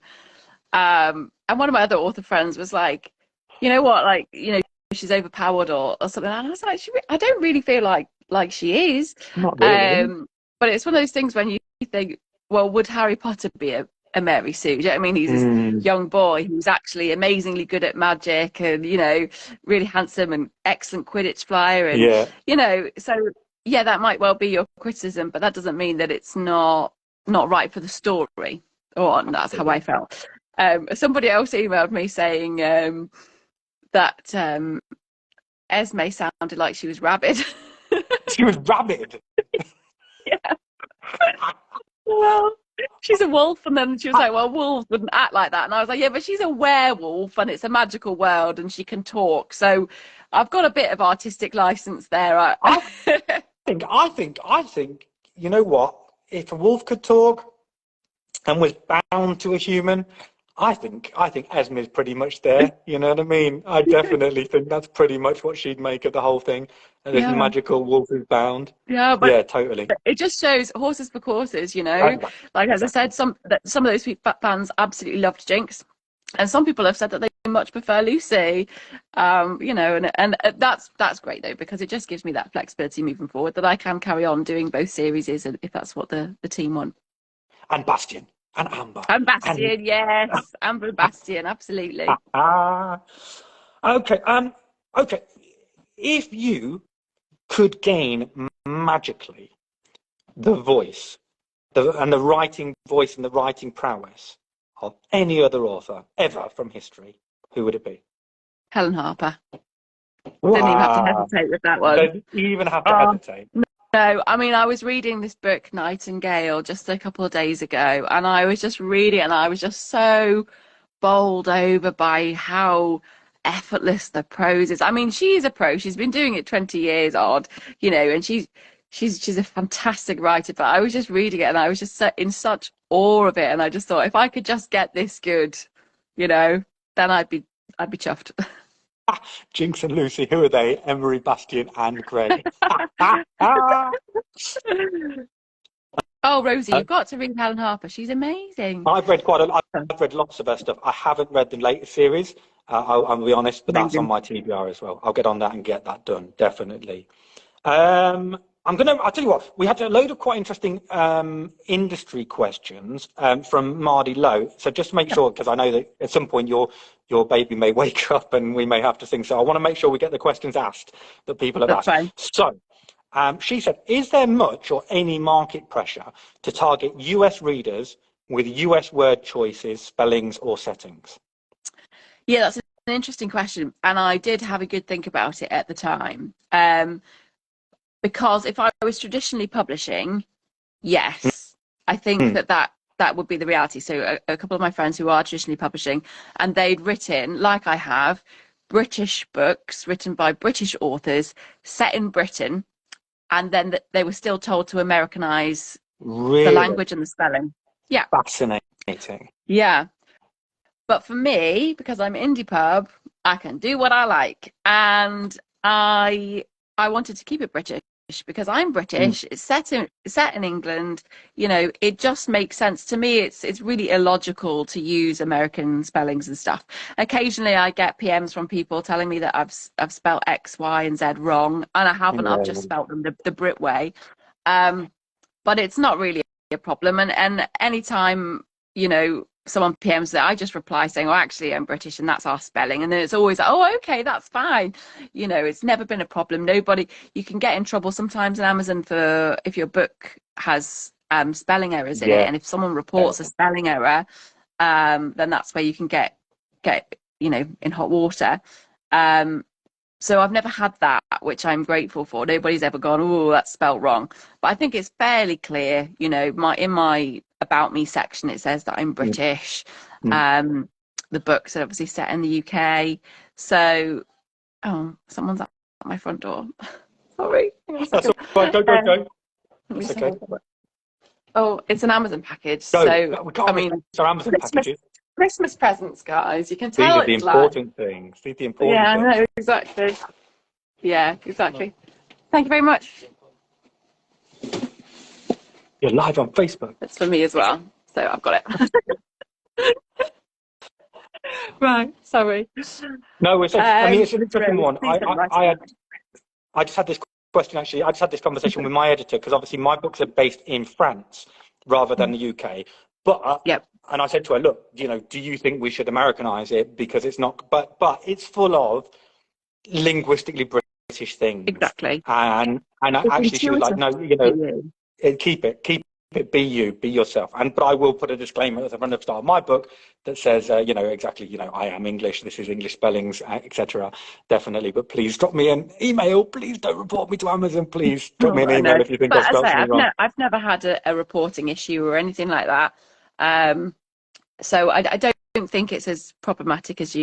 And one of my other author friends was like, you know what, like, you know, she's overpowered or something. And I was like, I don't really feel like she is.
Not really.
Um, but it's one of those things when you think, well, would Harry Potter be a Mary Sue? Do you know what I mean? He's this
Mm,
young boy who's actually amazingly good at magic and, you know, really handsome and excellent Quidditch flyer. And,
yeah,
you know, so yeah, that might well be your criticism, but that doesn't mean that it's not right for the story. Or that's how I
absolutely.
felt. Somebody else emailed me saying that Esme sounded like she was rabid.
She was rabid.
Yeah. Well, she's a wolf, and then she was
I,
like, "Well, wolves wouldn't act like that." And I was like, "Yeah, but she's a werewolf, and it's a magical world, and she can talk." So I've got a bit of artistic license there.
I I think, you know what? If a wolf could talk and was bound to a human, I think Esme's pretty much there. You know what I mean? I definitely think that's pretty much what she'd make of the whole thing. And this
Yeah,
magical wolf who's bound.
yeah, but
Yeah, totally.
it just shows horses for courses, you know.
Exactly.
Like as I
Exactly.
said, some of those fans absolutely loved Jinx, and some people have said that they much prefer Lucy. You know, and that's great though because it just gives me that flexibility moving forward that I can carry on doing both series if that's what the team want.
And Bastion and Amber
And
and
Bastion, yes, Amber and Bastion, absolutely.
ah. Okay. Okay. If you could gain magically the voice, and the writing voice and the writing prowess of any other author ever from history, who would it be?
Helen Harper. Didn't even have to
Wow.
hesitate with that one.
Don't even have to
Oh,
hesitate.
no, I mean, I was reading this book, Nightingale, just a couple of days ago, and I was just reading it, and I was just so bowled over by how effortless the prose is. I mean, she's a pro. She's been doing it 20 years odd, you know, and she's a fantastic writer. But I was just reading it, and I was just in such awe of it, and I just thought, if I could just get this good, you know, then I'd be chuffed.
Jinx and Lucy, who are they? Emery, Bastian, and Greg. I've
Oh, Rosie, you've got to read Helen Harper. She's amazing.
read quite a. I've read lots of her stuff. I haven't read the latest series. I'll be honest, but that's on
Amazing.
my TBR as well. I'll get on that and get that done, definitely. Um, I'll tell you what, we had a load of quite interesting industry questions from Mardy Lowe. So just to make sure, because I know that at some point your baby may wake up and we may have to sing. So I want to make sure we get the questions asked that people have
That's
asked.
fine.
So she said, is there much or any market pressure to target US readers with US word choices, spellings, or settings?
Yeah, that's an interesting question, and I did have a good think about it at the time. Because if I was traditionally publishing, yes, I think
Mm,
that would be the reality. So a couple of my friends who are traditionally publishing, and they'd written, like I have, British books written by British authors set in Britain, and then they were still told to Americanize the
really
language and the spelling. Yeah,
fascinating.
yeah. But for me, because I'm indie pub, I can do what I like, and I wanted to keep it British because I'm
Mm,
British. It's set in England. You know, it just makes sense to me. It's really illogical to use American spellings and stuff. Occasionally, I get PMs from people telling me that I've spelled X, Y, and Z wrong, and I haven't. I've just
yeah,
spelt them the Brit way. Um, but it's not really a problem. And anytime, someone PMs that, I just reply saying, "Oh, actually, I'm British, and that's our spelling." And then it's always, "Oh, okay, that's fine." It's never been a problem. Nobody, you can get in trouble sometimes on Amazon for if your book has spelling errors in it,
yeah.
and if someone reports a spelling error, then that's where you can get in hot water. Um, so I've never had that, which I'm grateful for. Nobody's ever gone, "Oh, that's spelt wrong." But I think it's fairly clear, my about me section, it says that I'm
Mm,
British.
mm.
Um, the books are obviously set in the UK. So, oh, someone's at my front door. Sorry, hang on a
That's
second.
all right. Go, go, go.
Let me
That's
just have a
okay.
look. Oh, it's an Amazon package.
Go.
So,
We
I
can't miss
mean,
our Amazon
Christmas,
packages.
Christmas presents, guys. You can
These
tell
are the
it's like,
important things. These are the important
yeah, I
bits.
know, exactly. Yeah, exactly. Thank you very much.
You're live on Facebook.
It's for me as well. So I've got it. Right, sorry.
No, I mean, it's an interesting
Rose,
one.
please don't write it down.
I just had this question actually. I just had this conversation with my editor because obviously my books are based in France rather than the UK. But
Yep,
and I said to her, look, do you think we should Americanize it because it's not? But it's full of linguistically British things,
exactly.
and
It's
actually she was like,
intuitive
no,
for you.
keep it, be you, be yourself. But I will put a disclaimer at the front of the start of my book that says, exactly, I am English, this is English spellings, etc. Definitely. But please drop me an email. Please don't report me to Amazon. Please drop me
Oh,
an
I
email
know.
if you think I
But as I
spelled
say,
something wrong.
I've never had a reporting issue or anything like that. Um, so I don't think it's as problematic as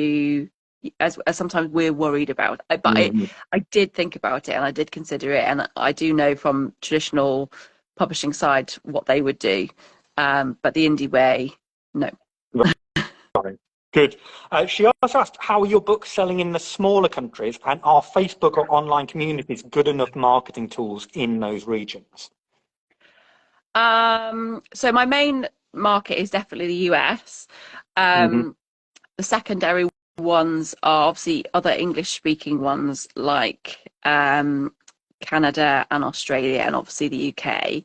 as sometimes we're worried about. But
Mhm.
I did think about it and I did consider it, and I do know from traditional publishing side what they would do. But the indie way, no.
Right. Good. She also asked, how are your books selling in the smaller countries, and are Facebook or online communities good enough marketing tools in those regions?
So my main market is definitely the US.
Hmm.
Um, the secondary ones are obviously other English speaking ones like Canada and Australia and obviously the UK.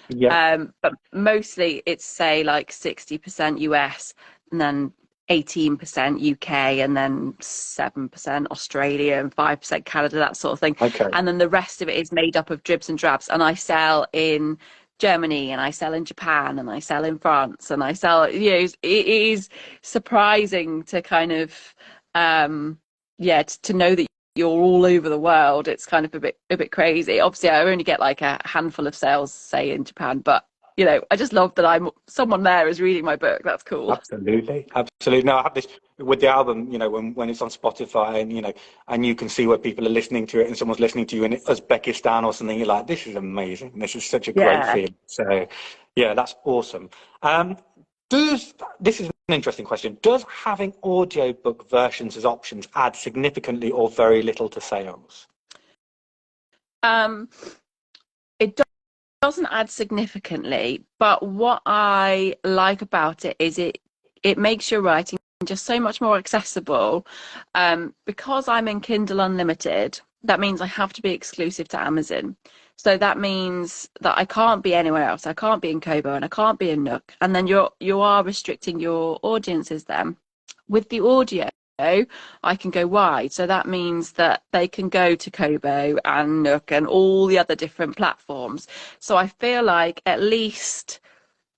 Yeah.
But mostly it's say like 60% US and then 18% UK and then 7% Australia and 5% Canada, that sort of thing.
Okay.
And then the rest of it is made up of dribs and drabs. And I sell in Germany and I sell in Japan and I sell in France and I sell, it is surprising to kind of, to know that you're all over the world. It's kind of a bit crazy. Obviously I only get like a handful of sales say in Japan, but I just love that someone there is reading my book. That's cool.
Absolutely, absolutely. No, I have this with the album. When it's on Spotify, and you can see where people are listening to it, and someone's listening to you in Uzbekistan or something. You're like, this is amazing. This is such a great
Yeah.
feeling. So, yeah, that's awesome. Does This is an interesting question? Does having audiobook versions as options add significantly or very little to sales?
Um, it doesn't add significantly, but what I like about it is it makes your writing just so much more accessible. Because I'm in Kindle Unlimited, that means I have to be exclusive to Amazon. So that means that I can't be anywhere else. I can't be in Kobo and I can't be in Nook. And then you are restricting your audiences then. With the audio, I can go wide. So that means that they can go to Kobo and Nook and all the other different platforms. So I feel like at least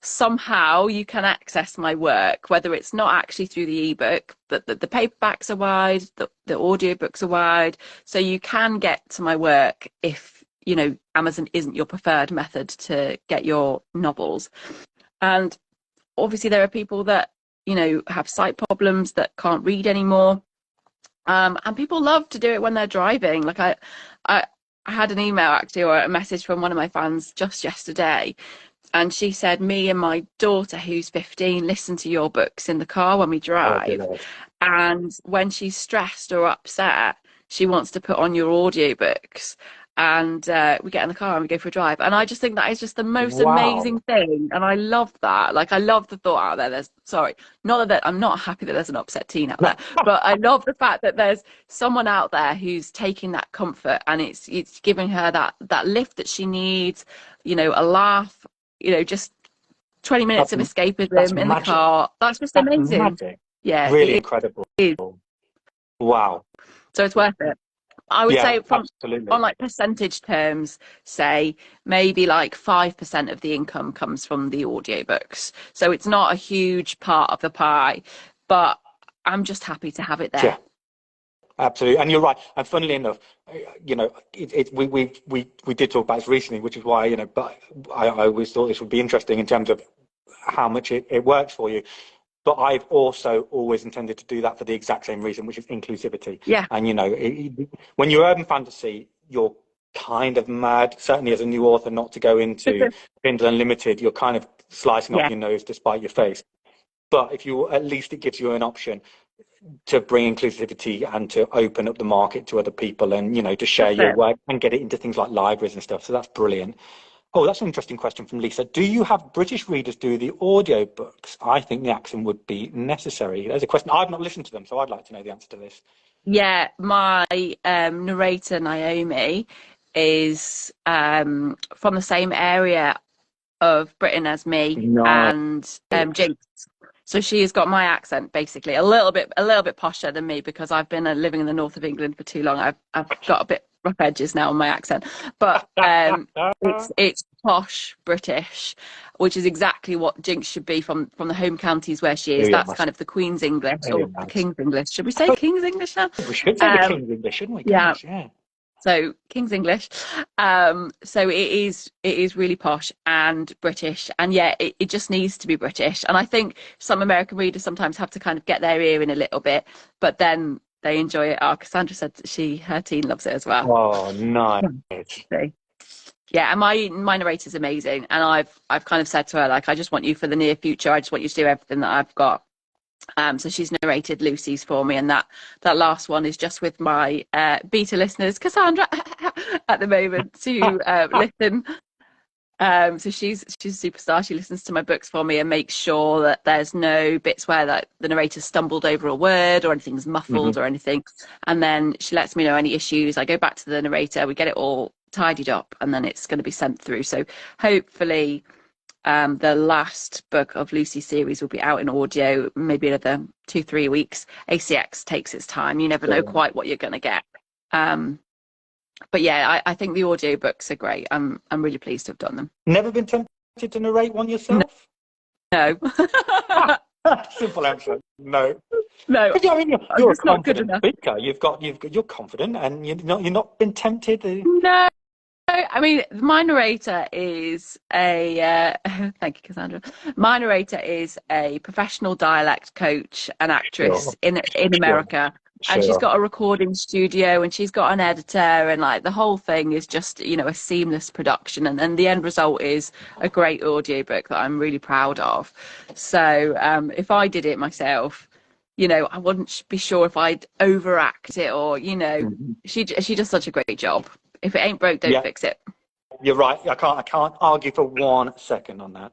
somehow you can access my work, whether it's not actually through the ebook, but the paperbacks are wide, the audiobooks are wide. So you can get to my work if, you know, Amazon isn't your preferred method to get your novels. And obviously there are people that, you know, have sight problems that can't read anymore. And people love to do it when they're driving. Like I had an email actually, or a message from one of my fans just yesterday, and she said, me and my daughter, who's 15, listen to your books in the car when we
Oh,
drive.
dear.
And when she's stressed or upset, she wants to put on your audiobooks. And we get in the car and we go for a drive. And I just think that is just the most amazing
Wow.
thing. And I love that. Like, I love the thought out there. Not that I'm not happy that there's an upset teen out there, but I love the fact that there's someone out there who's taking that comfort and it's giving her that lift that she needs, you know, a laugh, you know, just 20 minutes
That's,
of
that's
escapism in the
magic.
car. That's just
That's
amazing.
magic.
Yeah,
Really
it
incredible.
is.
Wow.
So it's worth it. I would
Yeah,
say from on
absolutely.
like percentage terms, say maybe like 5% of the income comes from the audiobooks. So it's not a huge part of the pie, but I'm just happy to have it
Yeah,
there.
absolutely. And you're right. And funnily enough, you know, we did talk about this recently, which is why, you know, but I always thought this would be interesting in terms of how much it works for you. But I've also always intended to do that for the exact same reason, which is inclusivity.
Yeah,
And, you know, when you're urban fantasy, you're kind of mad, certainly as a new author, not to go into Kindle Unlimited. You're kind of slicing off
yeah,
your nose despite your face. But if you, at least it gives you an option to bring inclusivity and to open up the market to other people and, you know, to share
that's
your
it.
work and get it into things like libraries and stuff. So that's brilliant. Oh, that's an interesting question from Lisa. Do you have British readers do the audiobooks? I think the accent would be necessary. There's a question. I've not listened to them, so I'd like to know the answer to this.
Yeah, my narrator Naomi is from the same area of Britain as me
Nice.
and Jinx. So she has got my accent basically a little bit posher than me because I've been living in the north of England for too long. I've got a bit rough edges now on my accent, but it's posh British, which is exactly what Jinx should be from the home counties where she is.
Very
That's
nice.
kind of the Queen's English
Very
or the
nice.
King's English. Should we
I
say
suppose
King's English now?
we should say the
Um,
King's English, shouldn't we?
yeah,
Goodness, yeah.
so King's English. So it is really posh and British, and yeah, it just needs to be British. And I think some American readers sometimes have to kind of get their ear in a little bit, but then they enjoy it. Oh, Cassandra said that her teen loves it as well.
Oh, nice.
So, yeah, and my narrator's amazing, and I've kind of said to her like, I just want you for the near future. I just want you to do everything that I've got. So she's narrated Lucy's for me, and that last one is just with my beta listeners, Cassandra, at the moment to listen. So she's a superstar. She listens to my books for me and makes sure that there's no bits where that the narrator stumbled over a word or anything's muffled
Mhm.
or anything. And then she lets me know any issues. I go back to the narrator, we get it all tidied up, and then it's going to be sent through. So hopefully the last book of Lucy's series will be out in audio, maybe another 2-3 weeks. ACX takes its time. You never know
Brilliant.
quite what you're going to get. But yeah, I think the audiobooks are great. I'm really pleased to have done them.
Never been tempted to narrate one
No,
yourself?
no,
Simple answer. No.
no,
But yeah, I mean,
I'm
you're a
just not good
confident
enough.
speaker. You're confident, and you're not been tempted.
No, I mean, my narrator is thank you, Cassandra. My narrator is a professional dialect coach and actress
Sure,
in
sure,
America, and she's
sure.
got a recording studio and she's got an editor, and like the whole thing is just, you know, a seamless production, and then the end result is a great audiobook that I'm really proud of. So if I did it myself, you know, I wouldn't be sure if I'd overact it or, you know,
Mhm.
she does such a great job. If it ain't broke, don't
Yeah,
fix it.
you're right. I can't argue for 1 second on that.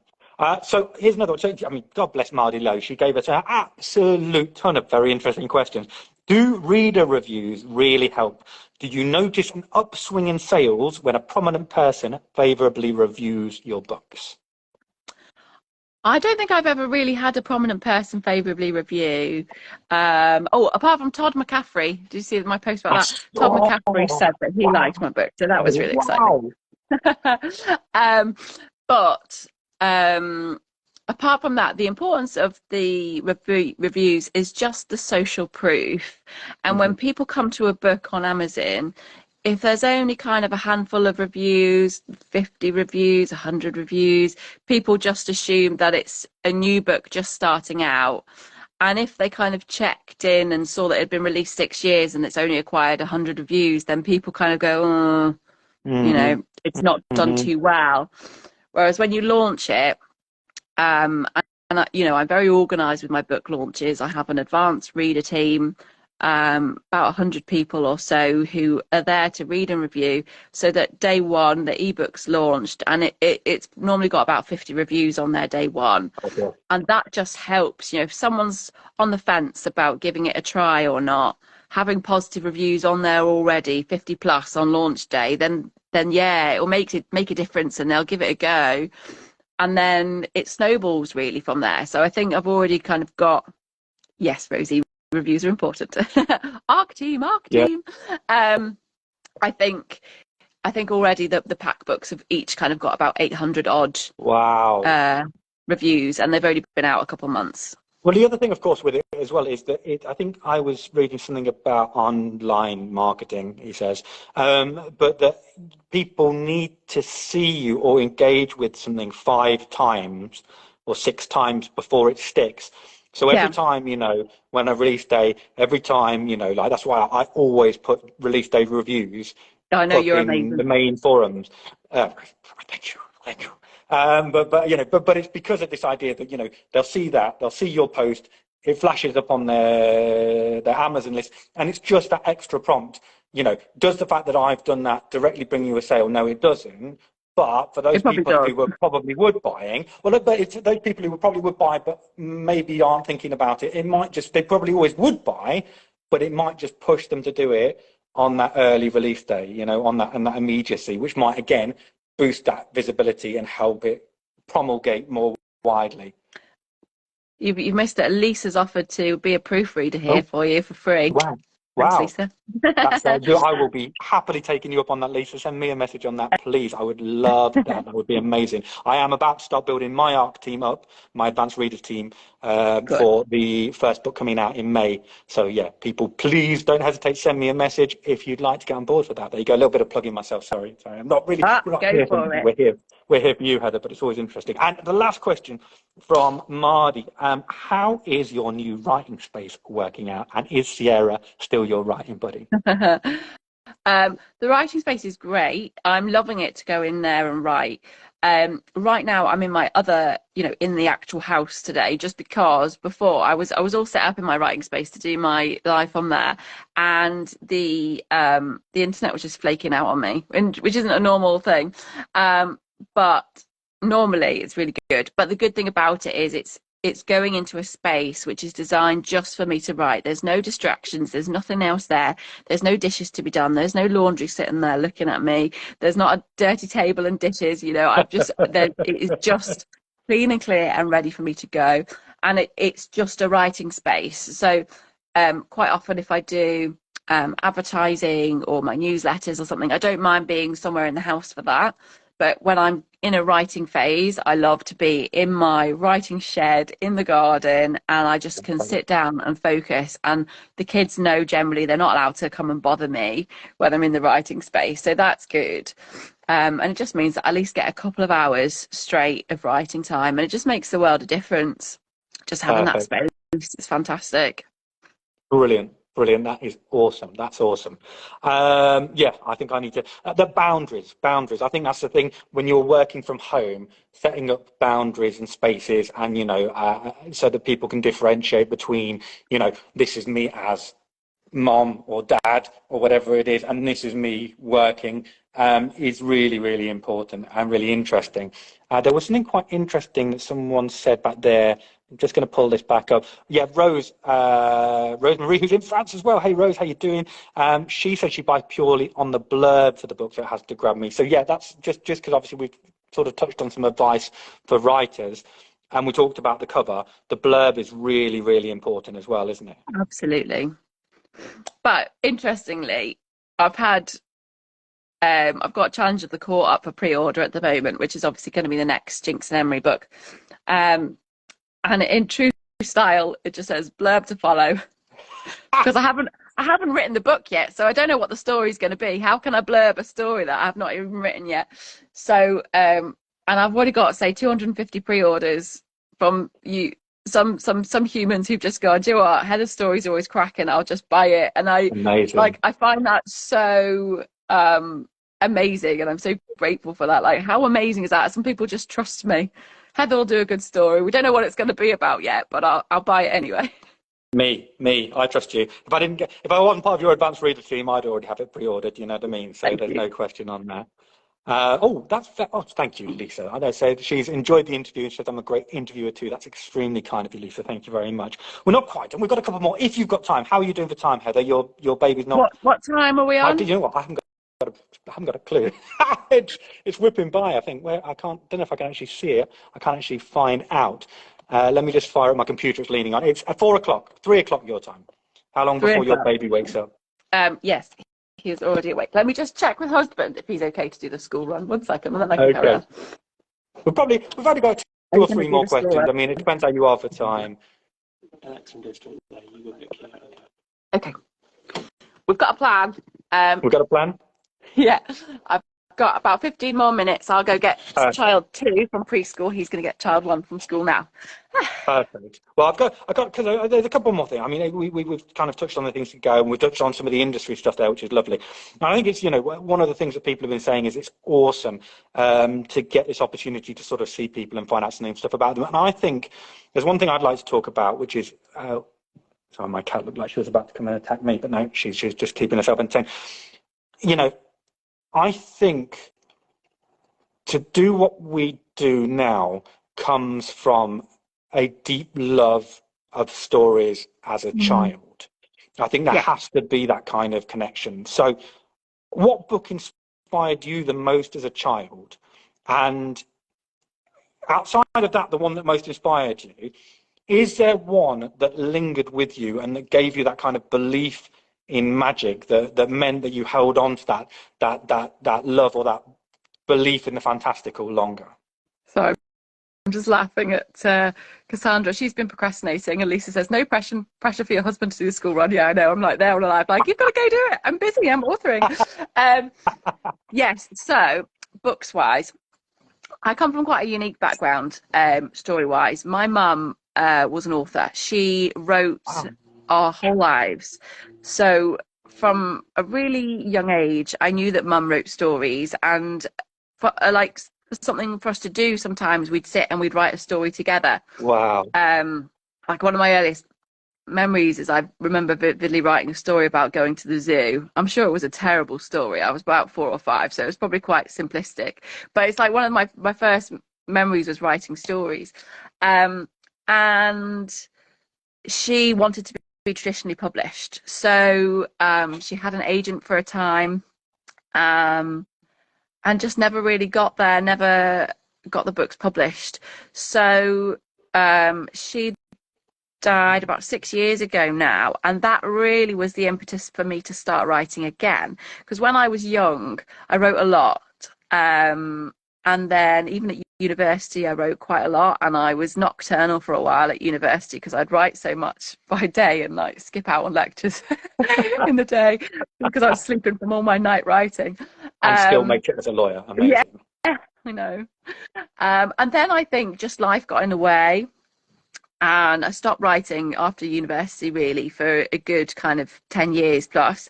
So here's another one. So, I mean, God bless Mardy Lowe. She gave us an absolute ton of very interesting questions. Do reader reviews really help? Do you notice an upswing in sales when a prominent person favorably reviews your books?
I don't think I've ever really had a prominent person favorably review. Oh, apart from Todd McCaffrey. Did you see my post about that?
That's,
Todd
oh,
McCaffrey said that he
wow.
liked my book, so that was really exciting.
Wow.
um, but apart from that, the importance of the reviews is just the social proof. And when
Mhm.
people come to a book on Amazon, if there's only kind of a handful of reviews, 50 reviews, 100 reviews, people just assume that it's a new book just starting out. And if they kind of checked in and saw that it had been released 6 years and it's only acquired 100 reviews, then people kind of go, oh,
Mhm.
it's not done
Mhm.
too well. Whereas when you launch it, I'm very organized with my book launches. I have an advanced reader team, about 100 people or so who are there to read and review, so that day one the ebook's launched, and it's normally got about 50 reviews on there day one,
Okay.
and that just helps. If someone's on the fence about giving it a try or not, having positive reviews on there already, 50 plus on launch day, then yeah, it will make a difference, and they'll give it a go, and then it snowballs really from there. So I think I've already kind of got, yes, Rosie, reviews are important. Arc team, arc
Yeah.
team. Um, I think already the pack books have each kind of got about 800 odd
Wow.
uh, reviews, and they've only been out a couple of months.
Well, the other thing, of course, with it as well is that I think I was reading something about online marketing, he says, but that people need to see you or engage with something 5 times or 6 times before it sticks. So every
Yeah,
time, when a release day, every time, like that's why I always put release day reviews
I know
up
you're
in the
amazing.
main forums. Thank you, thank you. But it's because of this idea that they'll see your post, it flashes up on their Amazon list, and it's just that extra prompt. Does the fact that I've done that directly bring you a sale? No, it doesn't. But for those
It probably
people
does.
who were probably would buying, well, but it's those people who were probably would buy, but maybe aren't thinking about it. It might just they probably always would buy, but it might just push them to do it on that early release day, on that and that immediacy, which might again boost that visibility and help it promulgate more widely.
You've missed it. Lisa's offered to be a proofreader here
Oh,
for you for free.
wow.
Thanks,
Wow.
Lisa.
I will be happily taking you up on that, Lisa. Send me a message on that, please. I would love that. That would be amazing. I am about to start building my ARC team up, my advanced readers team,
Good.
for the first book coming out in May. So yeah, people, please don't hesitate to send me a message if you'd like to get on board for that. There you go. A little bit of plugging myself. Sorry. I'm not really.
Ah,
We're not
go
here for
for
me.
it.
We're here for you, Heather. But it's always interesting. And the last question from Mardy. How is your new writing space working out? And is Sierra still your writing buddy?
The writing space is great. I'm loving it to go in there and write. Right now, I'm in my other, in the actual house today, just because before I was all set up in my writing space to do my life on there, and the internet was just flaking out on me, which isn't a normal thing. But normally it's really good. But the good thing about it is it's going into a space which is designed just for me to write. There's no distractions. There's nothing else there. There's no dishes to be done. There's no laundry sitting there looking at me. There's not a dirty table and dishes. It is just clean and clear and ready for me to go. And it's just a writing space. So quite often if I do advertising or my newsletters or something, I don't mind being somewhere in the house for that. But when I'm in a writing phase, I love to be in my writing shed in the garden, and I just can sit down and focus. And the kids know generally they're not allowed to come and bother me when I'm in the writing space. So that's good. And it just means that I at least get a couple of hours straight of writing time. And it just makes the world a difference. Just having that
Perfect.
space is fantastic.
Brilliant. Brilliant. That is awesome. That's awesome. Yeah, I think I need to. The boundaries. I think that's the thing when you're working from home, setting up boundaries and spaces, and so that people can differentiate between, this is me as mom or dad or whatever it is, and this is me working, is really, really important and really interesting. There was something quite interesting that someone said back there I'm just going to pull this back up. Yeah, Rosemarie, who's in France as well. Hey, Rose, how you doing? She said she buys purely on the blurb for the book, so it has to grab me. So yeah, that's just because obviously we've sort of touched on some advice for writers, and we talked about the cover. The blurb is really, really important as well, isn't it?
Absolutely. But interestingly, I've had I've got Challenge of the Court up for pre-order at the moment, which is obviously going to be the next Jinx and Emery book. And in true style, it just says blurb to follow because I haven't written the book yet, so I don't know what the story's going to be. How can I blurb a story that I've not even written yet? So, and I've already got, say, 250 pre-orders from you. Some humans who've just gone, do you know what? Heather's story's always cracking. I'll just buy it, and
Amazing.
I find that so amazing, and I'm so grateful for that. Like, how amazing is that? Some people just trust me. Heather will do a good story. We don't know what it's going to be about yet, but I'll buy it anyway.
Me, I trust you. If I wasn't part of your advanced reader team, I'd already have it pre-ordered. You know what I mean? So
Thank
there's
you.
no question on that. Thank you, Lisa. I know, so she's enjoyed the interview and said I'm a great interviewer too. That's extremely kind of you, Lisa. Thank you very much. We're not quite done. We've got a couple more. If you've got time, how are you doing for time, Heather? Your baby's not.
What time are we
I
on?
did. You know what? I haven't got a clue. It's whipping by. I think where I can't. Don't know if I can actually see it. I can't actually find out. Let me just fire up my computer. It's leaning on. It's at 4 o'clock, 3 o'clock your time. How long
Three
before your
o'clock.
baby wakes up?
Yes, he is already awake. Let me just check with husband if he's okay to do the school run. 1 second, and then I can carry
Okay.
on.
We've only got
Are
two
you
or
going to
three
do
more
the school
questions.
run?
I mean, it depends how you are for time.
Okay, we've got a plan.
We've got a plan.
Yeah, I've got about 15 more minutes. I'll go get
Perfect.
child 2 from preschool. He's going to get child 1 from school now.
Perfect. Well, because there's a couple more things. I mean, we've kind of touched on the things to go, and we've touched on some of the industry stuff there, which is lovely. And I think it's, one of the things that people have been saying is it's awesome to get this opportunity to sort of see people and find out some new stuff about them. And I think there's one thing I'd like to talk about, which is, sorry, my cat looked like she was about to come and attack me, but no, she's just keeping herself entertained. I think to do what we do now comes from a deep love of stories as a
Mm.
child. I think there
Yeah.
has to be that kind of connection. So, what book inspired you the most as a child? And outside of that, the one that most inspired you, is there one that lingered with you and that gave you that kind of belief in magic that meant that you held on to that love or that belief in the fantastical longer?
So I'm just laughing at Cassandra. She's been procrastinating, and Lisa says, "No pressure for your husband to do the school run." Yeah, I know. I'm like there all alive, like you've got to go do it. I'm busy. I'm authoring. Um, yes. So books wise, I come from quite a unique background, story wise. My mum was an author. She wrote
Wow.
our whole lives. So from a really young age, I knew that mum wrote stories, and for something for us to do, sometimes we'd sit and we'd write a story together.
Wow.
Like one of my earliest memories is I remember vividly writing a story about going to the zoo. I'm sure it was a terrible story. I was about 4 or 5, so it was probably quite simplistic. But it's like one of my first memories was writing stories. And she wanted to be traditionally published. So she had an agent for a time, and just never really got there, never got the books published. So she died about 6 years ago now, and that really was the impetus for me to start writing again, because when I was young I wrote a lot, and then even at university I wrote quite a lot, and I was nocturnal for a while at university because I'd write so much by day and like skip out on lectures in the day because I was sleeping from all my night writing.
And still make it as a lawyer.
Yeah,
Amazing.
I know. And then I think just life got in the way, and I stopped writing after university really for a good kind of 10 years plus.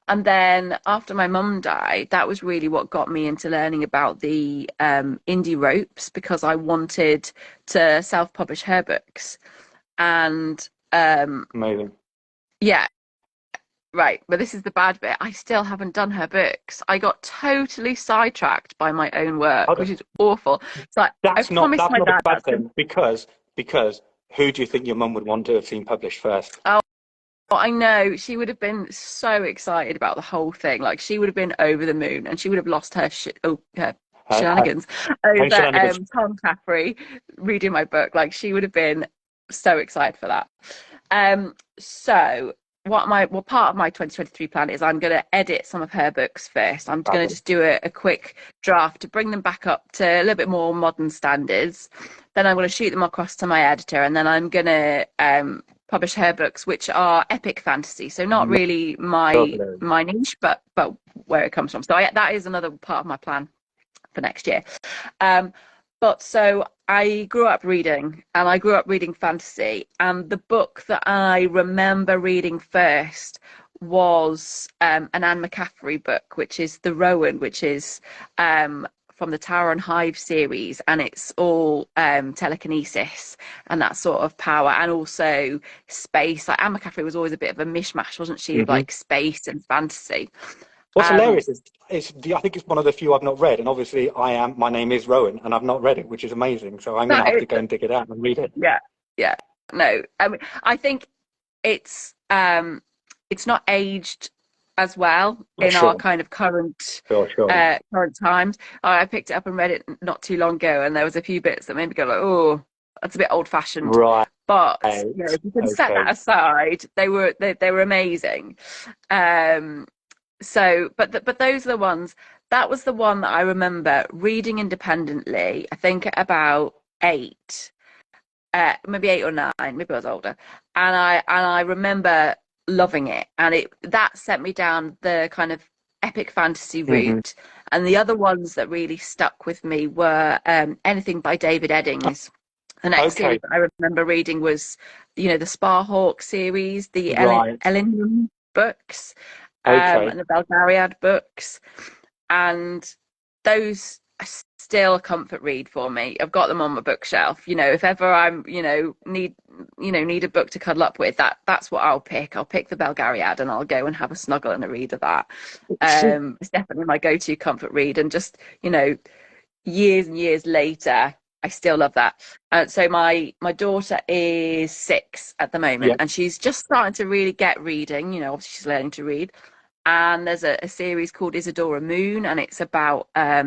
And then after my mum died, that was really what got me into learning about the indie ropes, because I wanted to self-publish her books. And
Amazing.
yeah, right. But this is the bad bit. I still haven't done her books. I got totally sidetracked by my own work,
Hold
which
on.
is awful. It's like I
That's
promised
not
my
a
dad
bad
that's going.
thing because who do you think your mum would want to have seen published first?
Oh, I know she would have been so excited about the whole thing. Like she would have been over the moon, and she would have lost her
Uh,
shenanigans
and
over
shenanigans.
Tom Caffrey reading my book. Like she would have been so excited for that. So what part of my 2023 plan is I'm going to edit some of her books first. I'm going to just do a quick draft to bring them back up to a little bit more modern standards. Then I'm going to shoot them across to my editor, and then I'm going to publish her books, which are epic fantasy. So not really
Lovely.
my niche, but where it comes from. So that is another part of my plan for next year. But so I grew up reading, and I grew up reading fantasy, and the book that I remember reading first was an Anne McCaffrey book, which is The Rowan, which is from the Tower and Hive series, and it's all telekinesis and that sort of power, and also space. Like Anne McCaffrey was always a bit of a mishmash, wasn't she, of like space and fantasy.
What's
Um,
hilarious is I think it's one of the few I've not read, and obviously my name is Rowan, and I've not read it, which is amazing. So I'm going to have to go and dig it out and read it.
Yeah, yeah. No, I mean, I think it's not aged as well in our
Sure,
kind of current
sure.
current times. I picked it up and read it not too long ago, and there was a few bits that made me go like, oh, that's a bit old fashioned.
Right.
But if you can set that
Okay.
aside, they were amazing. So, but those are the ones. That was the one that I remember reading independently. I think at about 8, maybe 8 or 9. Maybe I was older, and I remember loving it, and that sent me down the kind of epic fantasy
hmm
route. And the other ones that really stuck with me were anything by David Eddings. The next series
Okay.
that I remember reading was, the Sparhawk series, the
Right.
Elendil books,
Okay.
and the Belgariad books, and those are still a comfort read for me. I've got them on my bookshelf. If ever I'm, need a book to cuddle up with, that's what I'll pick. I'll pick the Belgariad, and I'll go and have a snuggle and a read of that. It's definitely my go-to comfort read, and just, years and years later, I still love that. So my daughter is 6 at the moment,
Yeah.
and she's just starting to really get reading. Obviously she's learning to read. And there's a series called Isadora Moon, and it's about a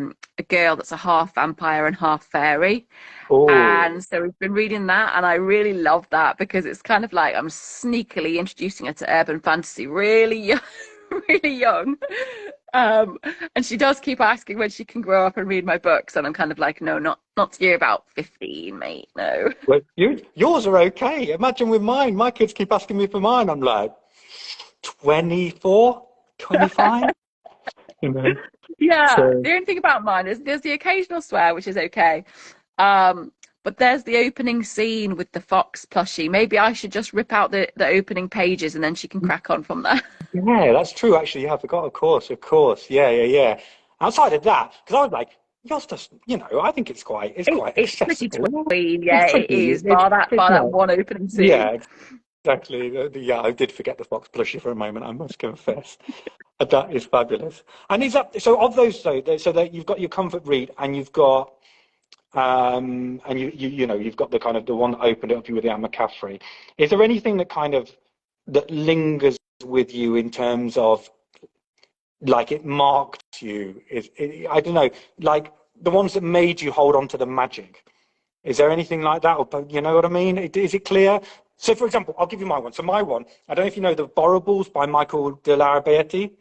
girl that's a half vampire and half fairy.
Oh,
And so we've been reading that, and I really love that because it's kind of like I'm sneakily introducing her to urban fantasy really young, really young. Um, and she does keep asking when she can grow up and read my books, and I'm kind of like, no, not till you're about 15, mate. No.
well, yours are okay. Imagine with mine. My kids keep asking me for mine. I'm like, 24, 25. You know.
Yeah,
So
the only thing about mine is there's the occasional swear, which is okay. Um, but there's the opening scene with the fox plushie. Maybe I should just rip out the opening pages, and then she can crack on from there.
yeah, that's true. Actually, yeah, I forgot. Of course. Yeah, yeah, yeah. Outside of that, because I was like, yours just, I think it's quite
It's pretty
accessible.
tween,
It's
yeah, it
pretty.
is. Bar that one opening scene.
Yeah, exactly. Yeah, I did forget the fox plushie for a moment. I must confess. That is fabulous. And is that so? Of those, so that you've got your comfort read, and you've got and you've got the kind of the one that opened it up you with the Anne McCaffrey. Is there anything that lingers with you in terms of like it marked you? I don't know, like the ones that made you hold on to the magic. Is there anything like that? Or you know what I mean? Is it clear? So, for example, I'll give you my one. So my one, I don't know if you know the Borrowables by Michael de la Ribeyette.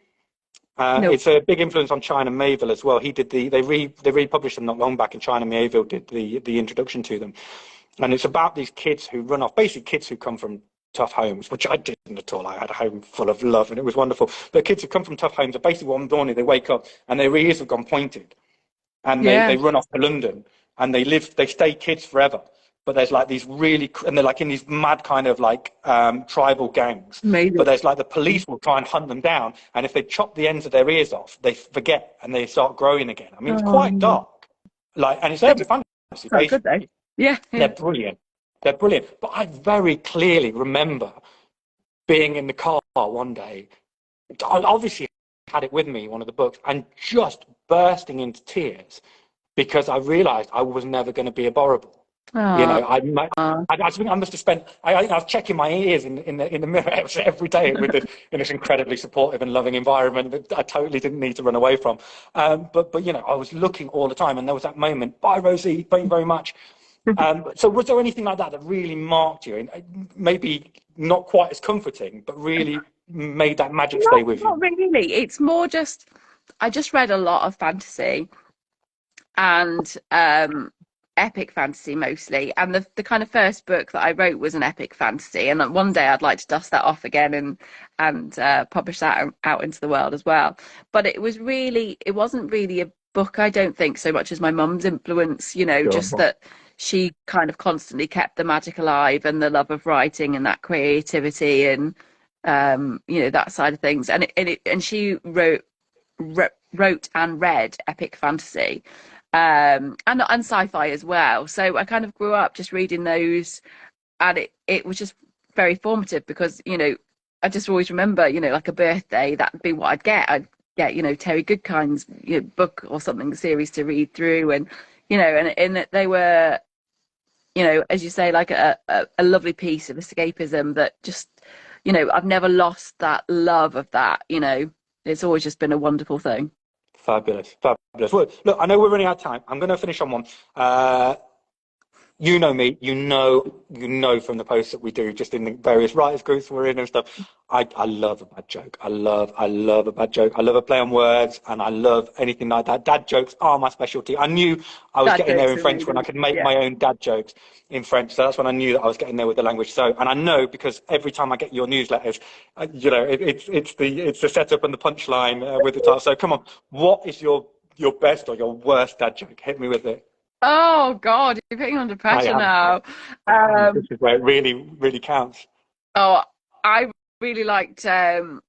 No.
It's a big influence on China Mayville as well. He did they republished them not long back, and China Mayville did the introduction to them. And it's about these kids who run off, basically kids who come from tough homes, which I didn't at all. I had a home full of love, and it was wonderful. But kids who come from tough homes are basically one morning they wake up and their ears have gone pointed, and
Yeah.
they run off to London, and they stay kids forever. But there's like these and they're like in these mad kind of like tribal gangs. But
Amazing.
there's like the police will try and hunt them down, and if they chop the ends of their ears off, they forget and they start growing again. I mean, it's quite
Oh,
dark, like, and it's
they
urban
just
fantasy
so good though.
basically.
Yeah,
They're
yeah.
brilliant. They're brilliant. But I very clearly remember being in the car one day. I obviously had it with me, one of the books, and just bursting into tears because I realised I was never going to be a Borrable. You
Oh,
know, I think I must have spent. I was checking my ears in the mirror every day with this in this incredibly supportive and loving environment that I totally didn't need to run away from. But you know, I was looking all the time, and there was that moment. Bye, Rosie. Thank you very much. So was there anything like that that really marked you, and maybe not quite as comforting, but really made that magic stay with
not
you?
really. It's more just I just read a lot of fantasy and epic fantasy mostly. And the kind of first book that I wrote was an epic fantasy. And one day I'd like to dust that off again and publish that out into the world as well. But it wasn't really a book, I don't think, so much as my mum's influence, you know, just
Sure.
that she kind of constantly kept the magic alive and the love of writing and that creativity and you know, that side of things. And she wrote and read epic fantasy and sci-fi as well. So I kind of grew up just reading those, and it was just very formative because you know I just always remember, you know, like a birthday, that'd be what I'd get. I'd get, you know, Terry Goodkind's, you know, book or something series to read through, and you know, and that they were, you know, as you say, like a lovely piece of escapism that just, you know, I've never lost that love of that. You know, it's always just been a wonderful thing.
Fabulous, fabulous. Well, look, I know we're running out of time. I'm going to finish on one. You know me, you know from the posts that we do, just in the various writers groups we're in and stuff. I love a bad joke. I love a bad joke. I love a play on words, and I love anything like that. Dad jokes are my specialty. I knew I was
Dad
getting there
jokes
in
are
French when I
really,
could make
yeah.
my own dad jokes in French. So that's when I knew that I was getting there with the language. So, and I know because every time I get your newsletters, you know, it's the setup and the punchline with the title. So come on, what is your best or your worst dad joke? Hit me with it.
Oh God, you're putting me under
I
pressure
am.
now.
This
Um,
is where it really, really counts.
oh, I really liked the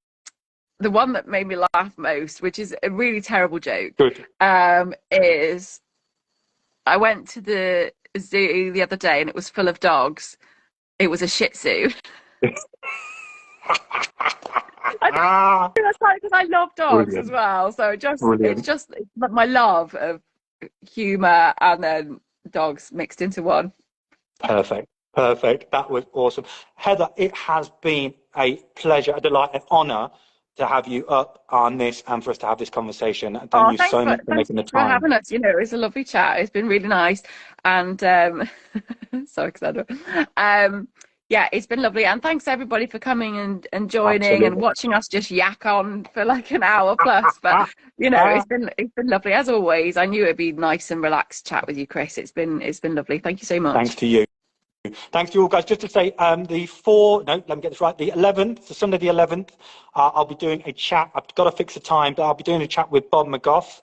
one that made me laugh most, which is a really terrible joke.
Good.
Is I went to the zoo the other day and it was full of dogs. It was a Shih Tzu. I think
Ah,
that's like because I love dogs as
brilliant,
well. So it's
brilliant.
just my love of humor and then dogs mixed into one.
Perfect, perfect. That was awesome. Heather, it has been a pleasure, a delight, an honor to have you up on this and for us to have this conversation. Thank
Oh,
you so much for
thanks
making the
for
time.
having us. You know, it was a lovely chat. It's been really nice, and so excited. Yeah, it's been lovely, and thanks everybody for coming and joining and
Absolutely.
watching us just yak on for like an hour plus. But you know, it's been lovely as always. I knew it'd be nice and relaxed chat with you, Chris. It's been lovely. Thank you so
Thanks
much.
to you. Thanks to you all, guys. Just to say, no, let me get this right. The 11th, so Sunday the 11th, I'll be doing a chat. I've got to fix a time, but I'll be doing a chat with Bob McGough,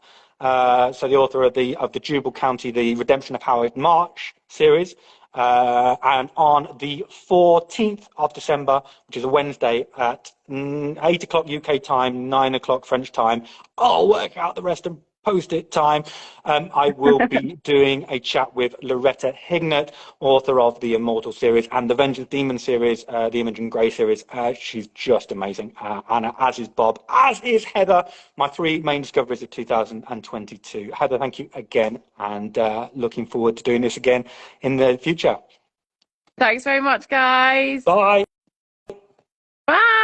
so the author of the Jubal County, the Redemption of Howard March series. And on the 14th of December, which is a Wednesday at 8 o'clock UK time, 9 o'clock French time, I'll work out the rest and post it time. I will be doing a chat with Loretta Hignett, author of the Immortal series and the Vengeance Demon series, the Imogen Grey series. She's just amazing. And as is Bob, as is Heather, my three main discoveries of 2022. Heather, thank you again, and looking forward to doing this again in the future.
Thanks very much, guys.
Bye.
Bye.